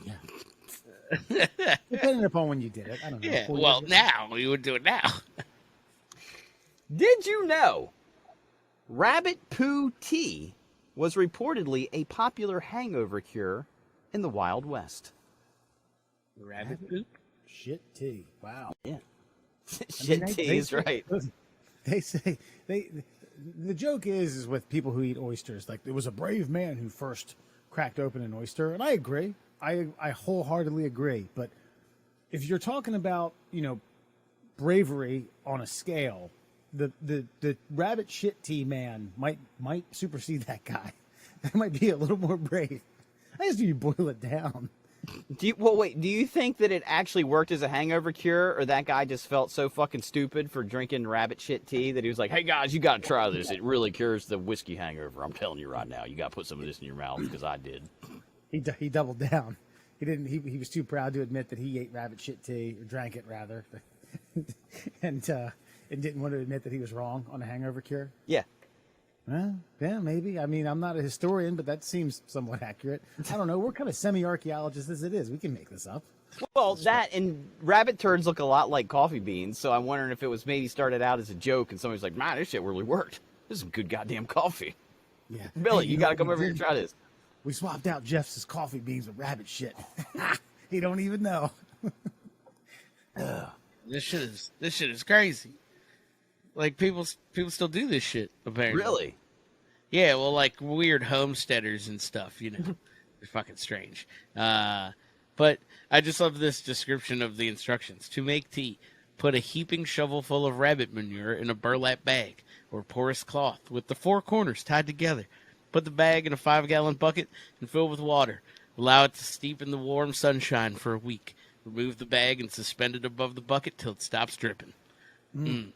Yeah. Depending upon when you did it. I don't know. Yeah, well, now. You would do it now. Did you know rabbit poo tea was reportedly a popular hangover cure in the Wild West? Rabbit poop? Shit tea. Wow. Yeah. Shit tea is right. They say the joke is with people who eat oysters, like it was a brave man who first cracked open an oyster, and I agree. I wholeheartedly agree. But if you're talking about, bravery on a scale, the rabbit shit tea man might supersede that guy. That might be a little more brave. I just do you boil it down. Do you think that it actually worked as a hangover cure, or that guy just felt so fucking stupid for drinking rabbit shit tea that he was like, hey guys, you gotta try this. It really cures the whiskey hangover. I'm telling you right now. You gotta put some of this in your mouth because I did. He doubled down. He didn't. He was too proud to admit that he ate rabbit shit tea, or drank it rather, and didn't want to admit that he was wrong on a hangover cure. Yeah. Yeah, maybe. I mean, I'm not a historian, but that seems somewhat accurate. I don't know. We're kind of semi-archaeologists as it is. We can make this up. Well, that and rabbit turds look a lot like coffee beans, so I'm wondering if it was maybe started out as a joke and somebody's like, man, this shit really worked. This is some good goddamn coffee. Yeah. Billy, you got to come over here and try this. We swapped out Jeff's coffee beans with rabbit shit. He don't even know. This shit is crazy. Like people still do this shit apparently. Really? Yeah, well, like weird homesteaders and stuff, They're fucking strange. But I just love this description of the instructions. To make tea, put a heaping shovel full of rabbit manure in a burlap bag or porous cloth with the four corners tied together. Put the bag in a 5-gallon bucket and fill with water. Allow it to steep in the warm sunshine for a week. Remove the bag and suspend it above the bucket till it stops dripping. And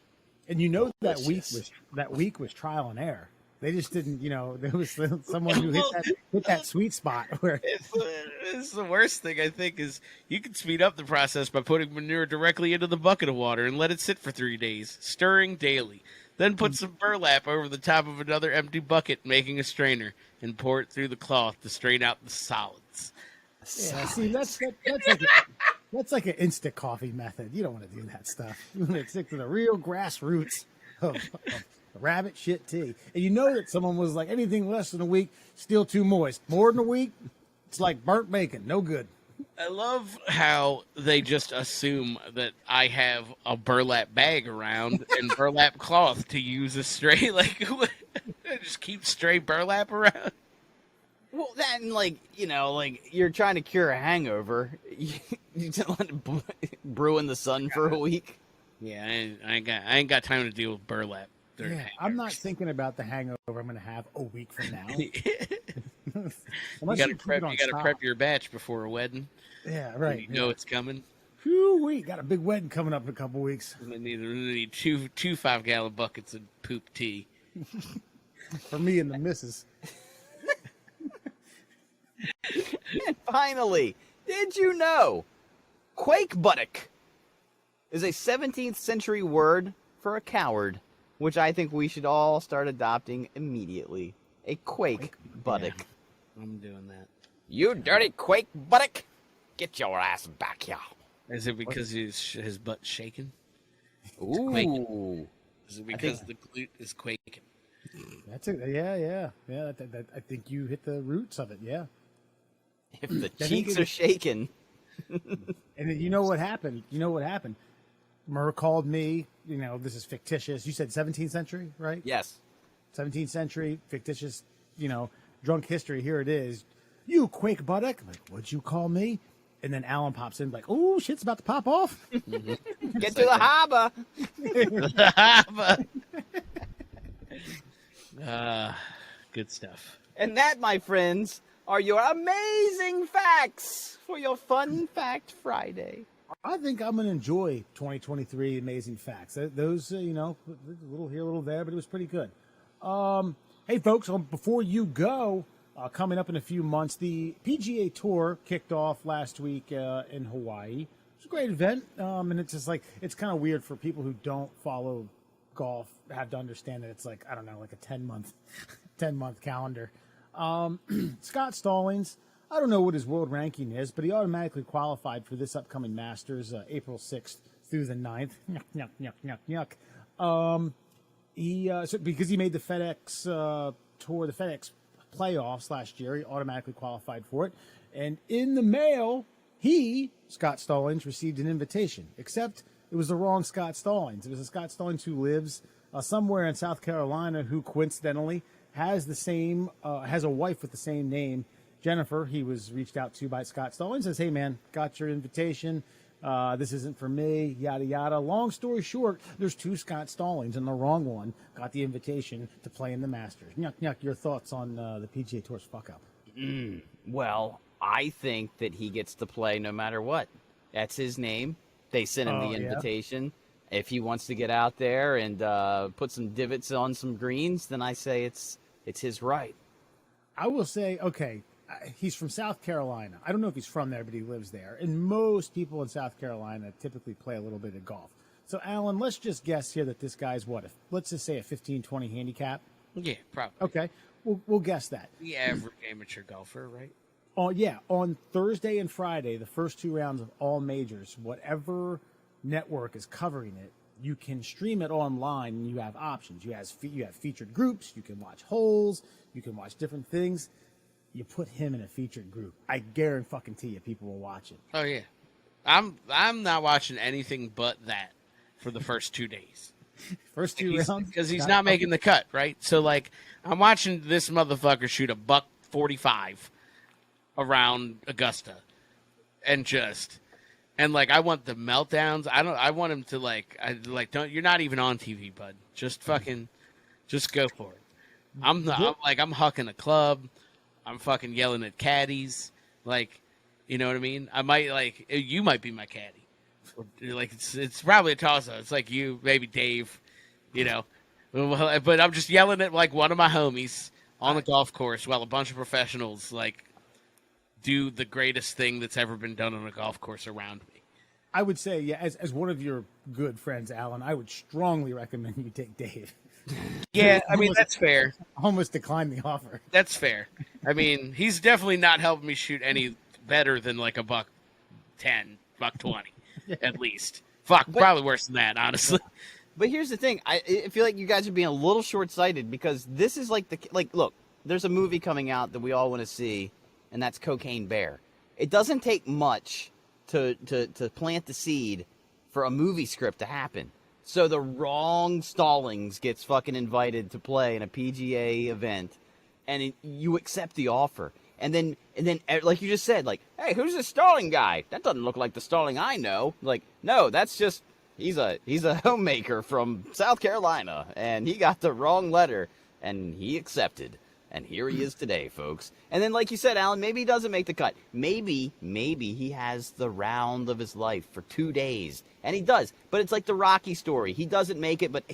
that week was trial and error. They just didn't, there was someone who hit that sweet spot where it's the worst thing I think is you can speed up the process by putting manure directly into the bucket of water and let it sit for 3 days, stirring daily. Then put some burlap over the top of another empty bucket, making a strainer, and pour it through the cloth to strain out the solids. Yeah, see, that's like an instant coffee method. You don't want to do that stuff. You want to stick to the real grassroots of rabbit shit tea. And you know that someone was like, anything less than a week, still too moist. More than a week, it's like burnt bacon, no good. I love how they just assume that I have a burlap bag around and burlap cloth to use as stray. Like, just keep stray burlap around. Well, then, like, you know, like, you're trying to cure a hangover. You just let it brew in the sun for a week. Yeah, I ain't got time to deal with burlap. Yeah, I'm not thinking about the hangover I'm going to have a week from now. You got to prep your batch before a wedding. Yeah, right. You know it's coming. Whew, we got a big wedding coming up in a couple weeks. We need two 5-gallon buckets of poop tea. For me and the missus. And finally, did you know quake buttock is a 17th century word for a coward, which I think we should all start adopting immediately. A quake buttock. Yeah, I'm doing that. You dirty quake buttock! Get your ass back here. Is it because his butt's shaking? Ooh. Is it because the glute is quaking? That's it. Yeah. I think you hit the roots of it. Yeah. If the cheeks are shaking. And you know what happened? Murr called me. You know, this is fictitious. You said 17th century, right? Yes. 17th century, fictitious, drunk history. Here it is. You quake buttock. I'm like, what'd you call me? And then Alan pops in like, oh, shit's about to pop off. Get to the harbor. Good stuff. And that, my friends, are your amazing facts for your Fun Fact Friday. I think I'm going to enjoy 2023 Amazing Facts. Those, a little here, a little there, but it was pretty good. Hey, folks, before you go, coming up in a few months, the PGA Tour kicked off last week in Hawaii. It's a great event, and it's just like, it's kind of weird for people who don't follow golf, have to understand that it's like, I don't know, like a 10-month calendar. Scott Stallings, I don't know what his world ranking is, but he automatically qualified for this upcoming Masters, April 6th through the 9th. Because he made the FedEx Tour, the FedEx playoffs last year, he automatically qualified for it. And in the mail, Scott Stallings, received an invitation, except it was the wrong Scott Stallings. It was a Scott Stallings who lives somewhere in South Carolina, who coincidentally has has a wife with the same name, Jennifer. He was reached out to by Scott Stallings, says, hey man, got your invitation. This isn't for me, yada, yada. Long story short, there's two Scott Stallings, and the wrong one got the invitation to play in the Masters. Nyuk, your thoughts on the PGA Tour's fuck-up? Well, I think that he gets to play no matter what. That's his name. They sent him the invitation. Yeah. If he wants to get out there and put some divots on some greens, then I say it's his right. I will say, okay, he's from South Carolina. I don't know if he's from there, but he lives there. And most people in South Carolina typically play a little bit of golf. So, Alan, let's just guess here that this guy's let's just say a 15-20 handicap? Yeah, probably. Okay, we'll guess that. The average amateur golfer, right? Oh, yeah. On Thursday and Friday, the first two rounds of all majors, whatever network is covering it, you can stream it online, and you have options. You have featured groups. You can watch holes. You can watch different things. You put him in a featured group, I guarantee you people will watch it. Oh yeah, I'm not watching anything but that for the first 2 days. First two rounds because he's not making the cut, right? So like, I'm watching this motherfucker shoot a $145 around Augusta, and like I want the meltdowns. I want him to don't. You're not even on TV, bud. Just go for it. I'm hucking a club. I'm fucking yelling at caddies, you know what I mean? I might you might be my caddy, it's probably a toss-up. It's like you, maybe Dave, but I'm just yelling at one of my homies on the golf course while a bunch of professionals do the greatest thing that's ever been done on a golf course around me. I would say, yeah, as one of your good friends, Alan, I would strongly recommend you take Dave. Yeah, I mean that's fair. Almost declined the offer. That's fair. I mean, he's definitely not helping me shoot any better than like a $110, $120, at least. Fuck, probably worse than that, honestly. But here's the thing: I feel like you guys are being a little short-sighted because this is like look. There's a movie coming out that we all want to see, and that's Cocaine Bear. It doesn't take much to plant the seed for a movie script to happen. So the wrong Stallings gets fucking invited to play in a PGA event, and you accept the offer. And then, like you just said, like, hey, who's this Stalling guy? That doesn't look like the Stalling I know. Like, no, that's just he's a homemaker from South Carolina, and he got the wrong letter, and he accepted. And here he is today, folks. And then, like you said, Alan, maybe he doesn't make the cut. Maybe he has the round of his life for 2 days. And he does. But it's like the Rocky story. He doesn't make it, but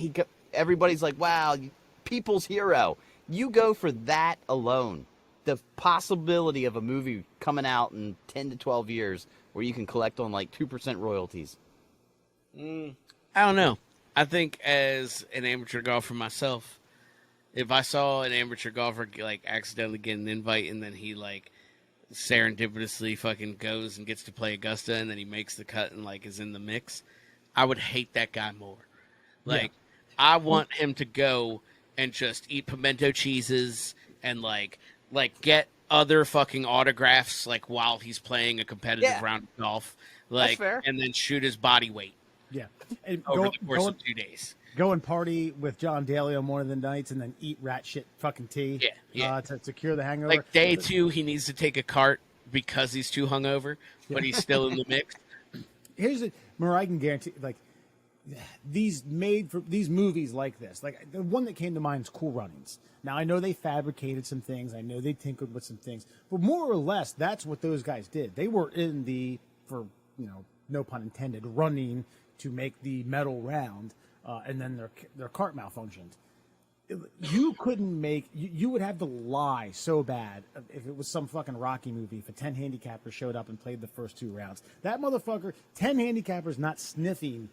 everybody's like, wow, people's hero. You go for that alone. The possibility of a movie coming out in 10 to 12 years where you can collect on like 2% royalties. I don't know. I think as an amateur golfer myself, if I saw an amateur golfer like accidentally get an invite and then he like serendipitously fucking goes and gets to play Augusta and then he makes the cut and like is in the mix, I would hate that guy more. Like, I want him to go and just eat pimento cheeses and like get other fucking autographs like while he's playing a competitive round of golf, like, and then shoot his body weight. Yeah, and over the course of 2 days. Go and party with John Daly on one of the nights and then eat rat shit fucking tea. To cure the hangover. Like day 2, he needs to take a cart because he's too hungover, but he's still in the mix. Here's it, Murray, I can guarantee, like, these movies like this, like the one that came to mind is Cool Runnings. Now I know they fabricated some things, I know they tinkered with some things, but more or less that's what those guys did. They were in no pun intended, running to make the medal round, and then their cart malfunctioned. You couldn't make, you would have to lie so bad if it was some fucking Rocky movie, if a 10 handicapper showed up and played the first 2 rounds. That motherfucker, 10 handicappers not sniffing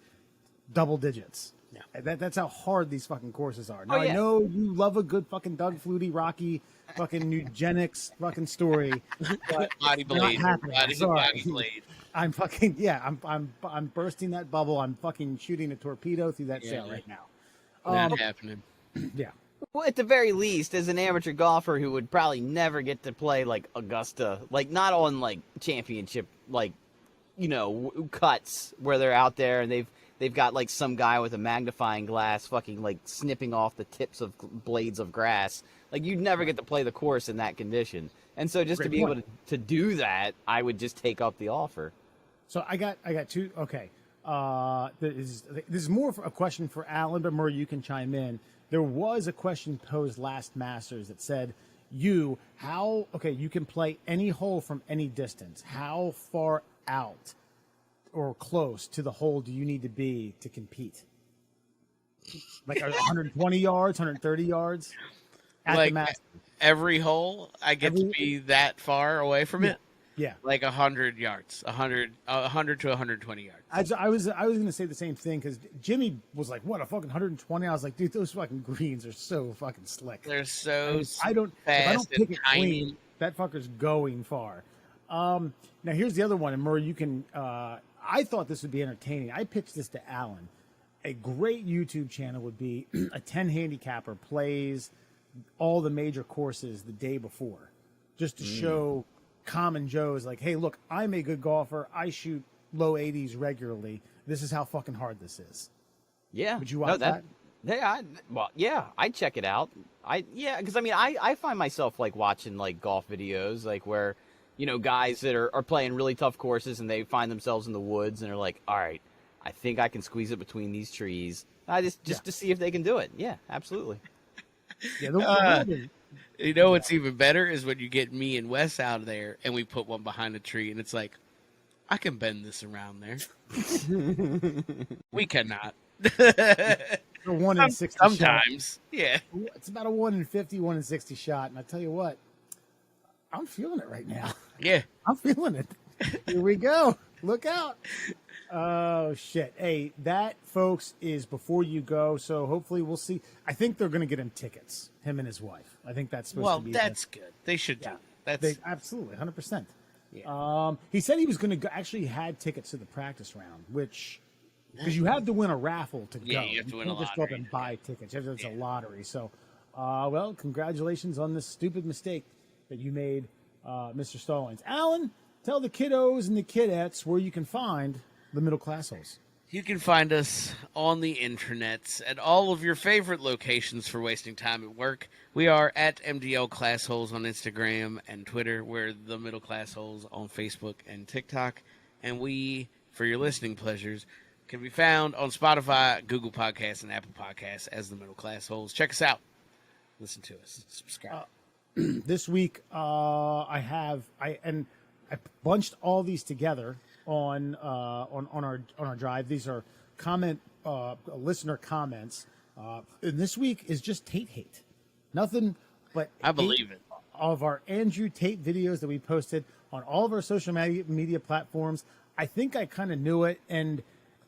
double digits. Yeah. That's how hard these fucking courses are. Now, I know you love a good fucking Doug Flutie, Rocky, fucking eugenics fucking story. But body blade. Body blade. I'm fucking, I'm bursting that bubble. I'm fucking shooting a torpedo through that shell right now. Not happening. Yeah. Well, at the very least, as an amateur golfer who would probably never get to play like Augusta, like not on like championship, like, cuts where they're out there and they've got like some guy with a magnifying glass fucking like snipping off the tips of blades of grass. Like, you'd never get to play the course in that condition. And so just to be able to do that, I would just take up the offer. So I got 2. Okay. This is more a question for Alan, but Murray, you can chime in. There was a question posed last Masters that said, you can play any hole from any distance. How far out or close to the hole do you need to be to compete? Like 120 yards, 130 yards? At like the Masters. Every hole, I get to be that far away from it? Yeah. Like 100 yards, 100 to 120 yards. I was going to say the same thing because Jimmy was like, what, a fucking 120? I was like, dude, those fucking greens are so fucking slick. They're so if I don't pick it clean, that fucker's going far. Now, here's the other one, and Murray, you can, I thought this would be entertaining. I pitched this to Alan. A great YouTube channel would be a 10 handicapper plays all the major courses the day before, just to show common Joes like, hey, look, I'm a good golfer. I shoot low 80s regularly. This is how fucking hard this is. Yeah. Would you watch that? Yeah, I'd check it out. Because I find myself like watching like golf videos, like where, guys that are playing really tough courses and they find themselves in the woods and are like, all right, I think I can squeeze it between these trees. Just to see if they can do it. Yeah, absolutely. Yeah, what's even better is when you get me and Wes out of there and we put one behind a tree and it's like, I can bend this around there. We cannot. A 1 in 60 sometimes. Shot. Yeah. It's about a 1 in 50, 1 in 60 shot. And I tell you what, I'm feeling it right now. Yeah. I'm feeling it. Here we go. Look out. Oh shit! Hey, that folks is before you go. So hopefully we'll see. I think they're going to get him tickets. Him and his wife. I think that's supposed Well, to be. that's good. They should do. Yeah, That's they absolutely 100%. Yeah. He said he was going to go, actually had tickets to the practice round, which because you have to win a raffle to Yeah, go. you have to win a can't just go up lottery. and buy tickets. It's a lottery. So, well, congratulations on this stupid mistake that you made, Mr. Stallings. Alan, tell the kiddos and the kidettes where you can find the middle class holes. You can find us on the internets at all of your favorite locations for wasting time at work. We are at MDL Class Holes on Instagram and Twitter. We're the Middle Class Holes on Facebook and TikTok. And we, for your listening pleasures, can be found on Spotify, Google Podcasts, and Apple Podcasts as the Middle Class Holes. Check us out. Listen to us. Subscribe. This week, I bunched all these together on our drive. These are listener comments. And this week is just Tate hate. Nothing but I believe it. Of our Andrew Tate videos that we posted on all of our social media platforms. I think I kind of knew it, and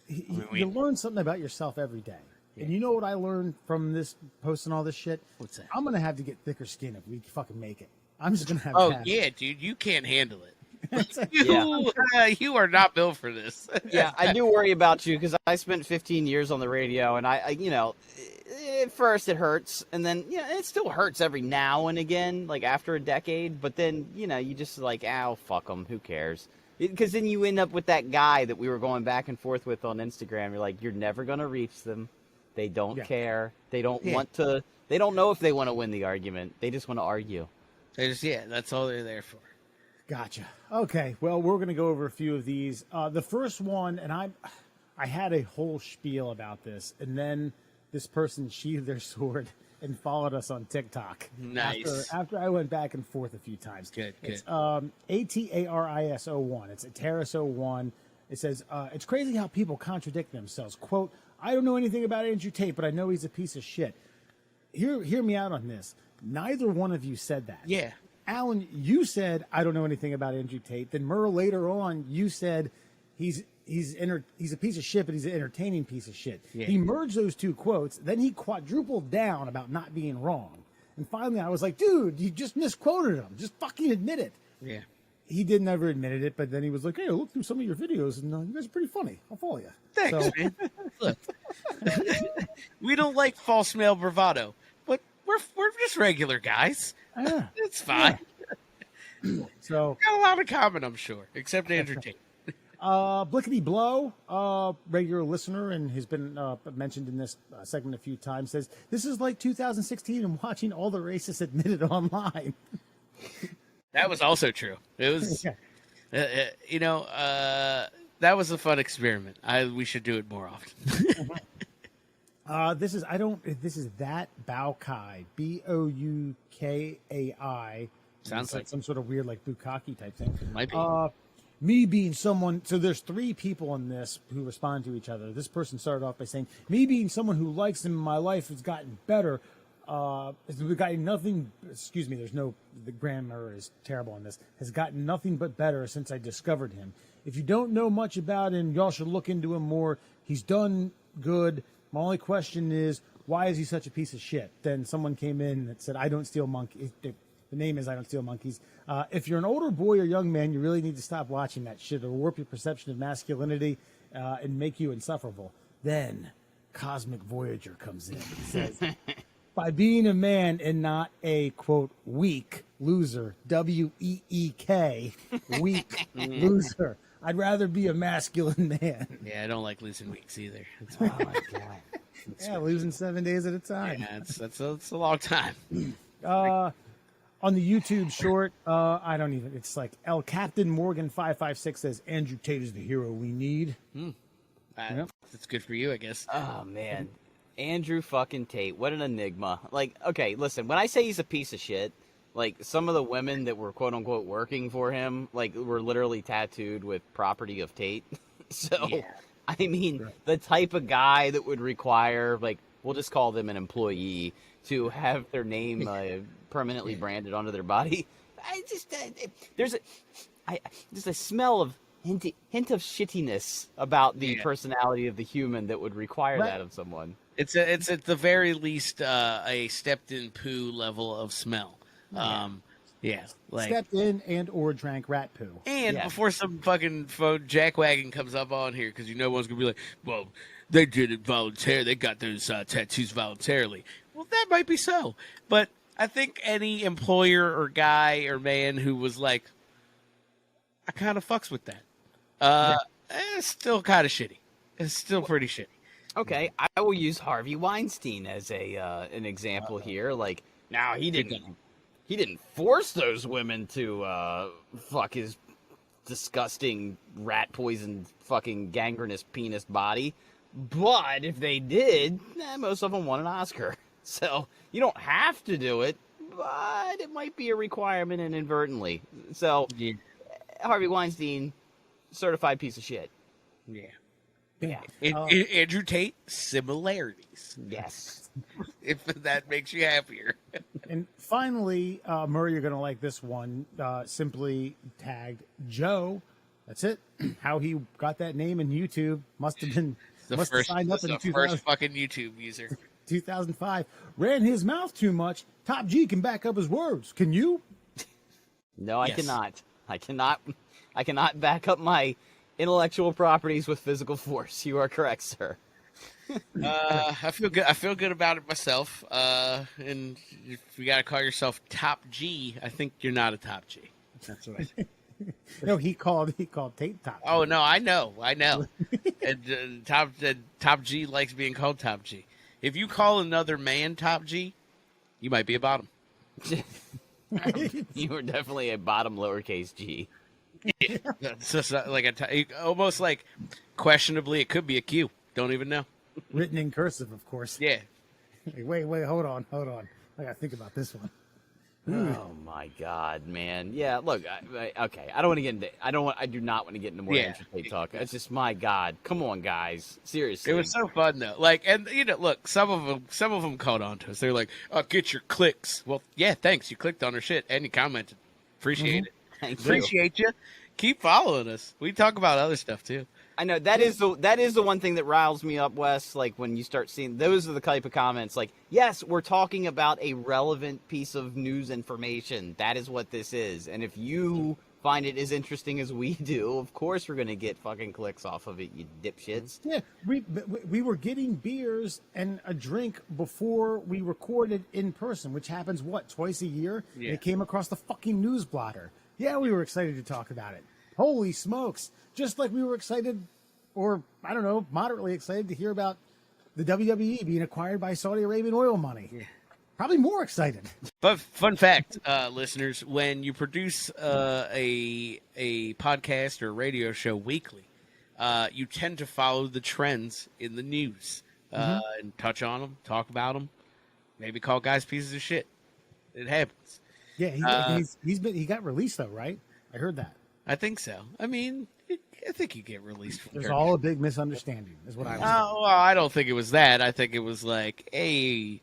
you learn something about yourself every day. Yeah. And you know what I learned from this posting all this shit? What's that? I'm gonna have to get thicker skin if we fucking make it. I'm just gonna have. Oh to yeah, dude, you can't handle it. Yeah. You are not built for this. Yeah, I do worry about you because I spent 15 years on the radio, and I at first it hurts, and then it still hurts every now and again, like after a decade. But then you just like, fuck them, who cares? Because then you end up with that guy that we were going back and forth with on Instagram. You're like, you're never gonna reach them. They don't care. They don't want to. They don't know if they want to win the argument. They just want to argue. That's all they're there for. Gotcha. Okay. Well, we're going to go over a few of these. The first one, and I had a whole spiel about this, and then this person sheathed their sword and followed us on TikTok. Nice. After I went back and forth a few times. Good. It's ATARIS01. It's Ataris01. It says, it's crazy how people contradict themselves. Quote, I don't know anything about Andrew Tate, but I know he's a piece of shit. Hear me out on this. Neither one of you said that. Yeah. Alan, you said, I don't know anything about Andrew Tate. Then Merle, later on, you said he's a piece of shit, but he's an entertaining piece of shit. Yeah. He merged those two quotes. Then he quadrupled down about not being wrong. And finally, I was like, dude, you just misquoted him. Just fucking admit it. Yeah. He didn't ever admit it, but then he was like, hey, I looked through some of your videos, and you guys are pretty funny. I'll follow you. Thanks, man. Look, we don't like false male bravado, but we're just regular guys. Yeah. It's fine. Yeah. So got a lot in common, I'm sure, except Andrew Tate. Blickety Blow, regular listener, and has been mentioned in this segment a few times, says, this is like 2016 and watching all the racists admitted online. That was also true. It was, that was a fun experiment. We should do it more often. This is that Baukai, Boukai. Sounds like some sort of weird like bukkake type thing. Might be. Me being someone, so there's three people in this who respond to each other. This person started off by saying, me being someone who likes him in my life has gotten better. We've gotten nothing, the grammar is terrible on this, has gotten nothing but better since I discovered him. If you don't know much about him, y'all should look into him more. He's done good. My only question is, why is he such a piece of shit? Then someone came in that said, I don't steal monkeys. The name is I Don't Steal Monkeys. If you're an older boy or young man, you really need to stop watching that shit. It'll warp your perception of masculinity and make you insufferable. Then Cosmic Voyager comes in and says, by being a man and not a, quote, weak loser, W-E-E-K, weak loser, I'd rather be a masculine man. Yeah, I don't like losing weeks either. Oh, my God. Losing 7 days at a time. Yeah, that's a long time. On the YouTube short, it's like El Captain Morgan 556 says, Andrew Tate is the hero we need. That's good for you, I guess. Oh, man. Andrew fucking Tate. What an enigma. Like, okay, listen, when I say he's a piece of shit, like, some of the women that were quote-unquote working for him, like, were literally tattooed with property of Tate. So, I mean, the type of guy that would require, like, we'll just call them an employee, to have their name permanently branded onto their body. There's a smell of hint of shittiness about the personality of the human that would require that of someone. It's at the very least a stepped in poo level of smell. Like stepped in and or drank rat poo. And before some fucking jackwagon comes up on here, because one's gonna be like, well, they did it voluntarily. They got those tattoos voluntarily. Well, that might be so, but I think any employer or guy or man who was like, I kind of fucks with that, it's still kind of shitty. It's still pretty shitty. Okay, I will use Harvey Weinstein as an example here. Like, now he didn't force those women to fuck his disgusting rat poisoned fucking gangrenous penis body. But if they did, most of them won an Oscar. So you don't have to do it, but it might be a requirement inadvertently. So Harvey Weinstein, certified piece of shit. Yeah. Andrew Tate, similarities. Yes. If that makes you happier. And finally, Murray, you're going to like this one. Simply tagged Joe. That's it. How he got that name in YouTube must have signed up in the first fucking YouTube user. 2005. Ran his mouth too much. Top G can back up his words. Can you? No, I cannot. I cannot back up my intellectual properties with physical force. You are correct, sir. I feel good. I feel good about it myself. And if you got to call yourself Top G, I think you're not a Top G. That's what I think. No, he called Tate Top G. Oh no, I know. And Top G likes being called Top G. If you call another man Top G, you might be a bottom. You are definitely a bottom lowercase g. It's just like almost like questionably it could be a Q. Don't even know. Written in cursive, of course. Yeah. Wait, hold on. I gotta think about this one. Oh my God, man! Yeah, look, okay. I don't want to get into. I do not want to get into more Tate talk. It's just my God. Come on, guys. Seriously, it was so fun though. Like, and look, some of them caught on to us. They're like, "Oh, get your clicks." Well, yeah, thanks. You clicked on our shit and you commented. Appreciate it. Appreciate you. Keep following us. We talk about other stuff too. I know that is the one thing that riles me up, Wes. Like when you start seeing those are the type of comments. Like, yes, we're talking about a relevant piece of news information. That is what this is. And if you find it as interesting as we do, of course we're gonna get fucking clicks off of it, you dipshits. Yeah, we were getting beers and a drink before we recorded in person, which happens twice a year. Yeah. It came across the fucking news blotter. Yeah, we were excited to talk about it. Holy smokes. Just like we were excited, or I don't know, moderately excited to hear about the WWE being acquired by Saudi Arabian oil money. Yeah. Probably more excited. But fun fact, listeners, when you produce a podcast or radio show weekly, you tend to follow the trends in the news and touch on them, talk about them, maybe call guys pieces of shit. It happens. Yeah, he got released though, right? I heard that. I think so. I mean, I think you get released from There's all a big misunderstanding, is what I was saying. Well, I don't think it was that. I think it was like, hey,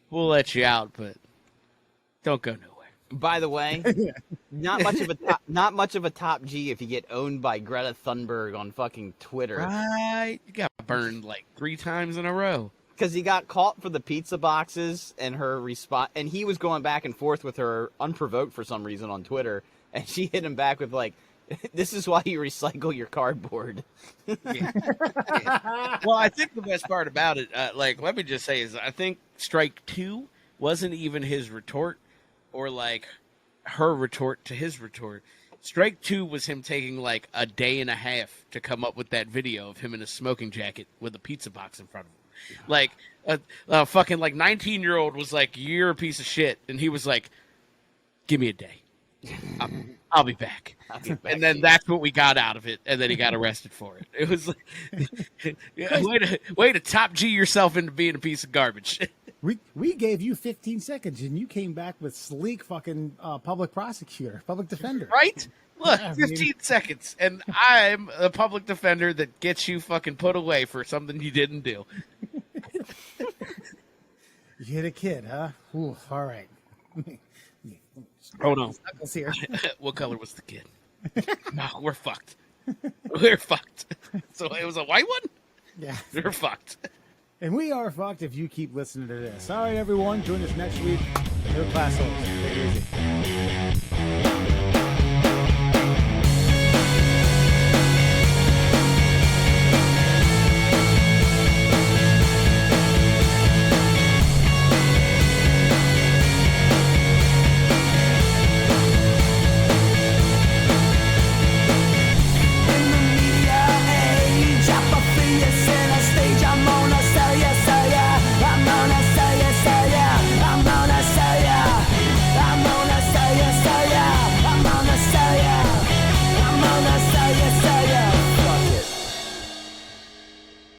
we'll let you out, but don't go nowhere. By the way, not much of a top G if you get owned by Greta Thunberg on fucking Twitter. Right. You got burned like 3 times in a row. Because he got caught for the pizza boxes and her response, and he was going back and forth with her unprovoked for some reason on Twitter, and she hit him back with like, "This is why you recycle your cardboard." Yeah. Well, I think the best part about it, let me just say, is I think strike 2 wasn't even his retort or like her retort to his retort. Strike 2 was him taking like a day and a half to come up with that video of him in a smoking jacket with a pizza box in front of him. Like a fucking like 19-year-old was like, "You're a piece of shit," and he was like, "Give me a day. I'll be back." And then that's what we got out of it, and then he got arrested for it. It was like, way to top G yourself into being a piece of garbage. We gave you 15 seconds, and you came back with sleek fucking public defender. Right? Look, 15 seconds, and I'm a public defender that gets you fucking put away for something you didn't do. You hit a kid, huh? Ooh, all right. Hold on. Here. What color was the kid? No, we're fucked. We're fucked. So it was a white one? Yeah. We're fucked. And we are fucked if you keep listening to this. All right, everyone. Join us next week. Third Class Holes. Take it easy.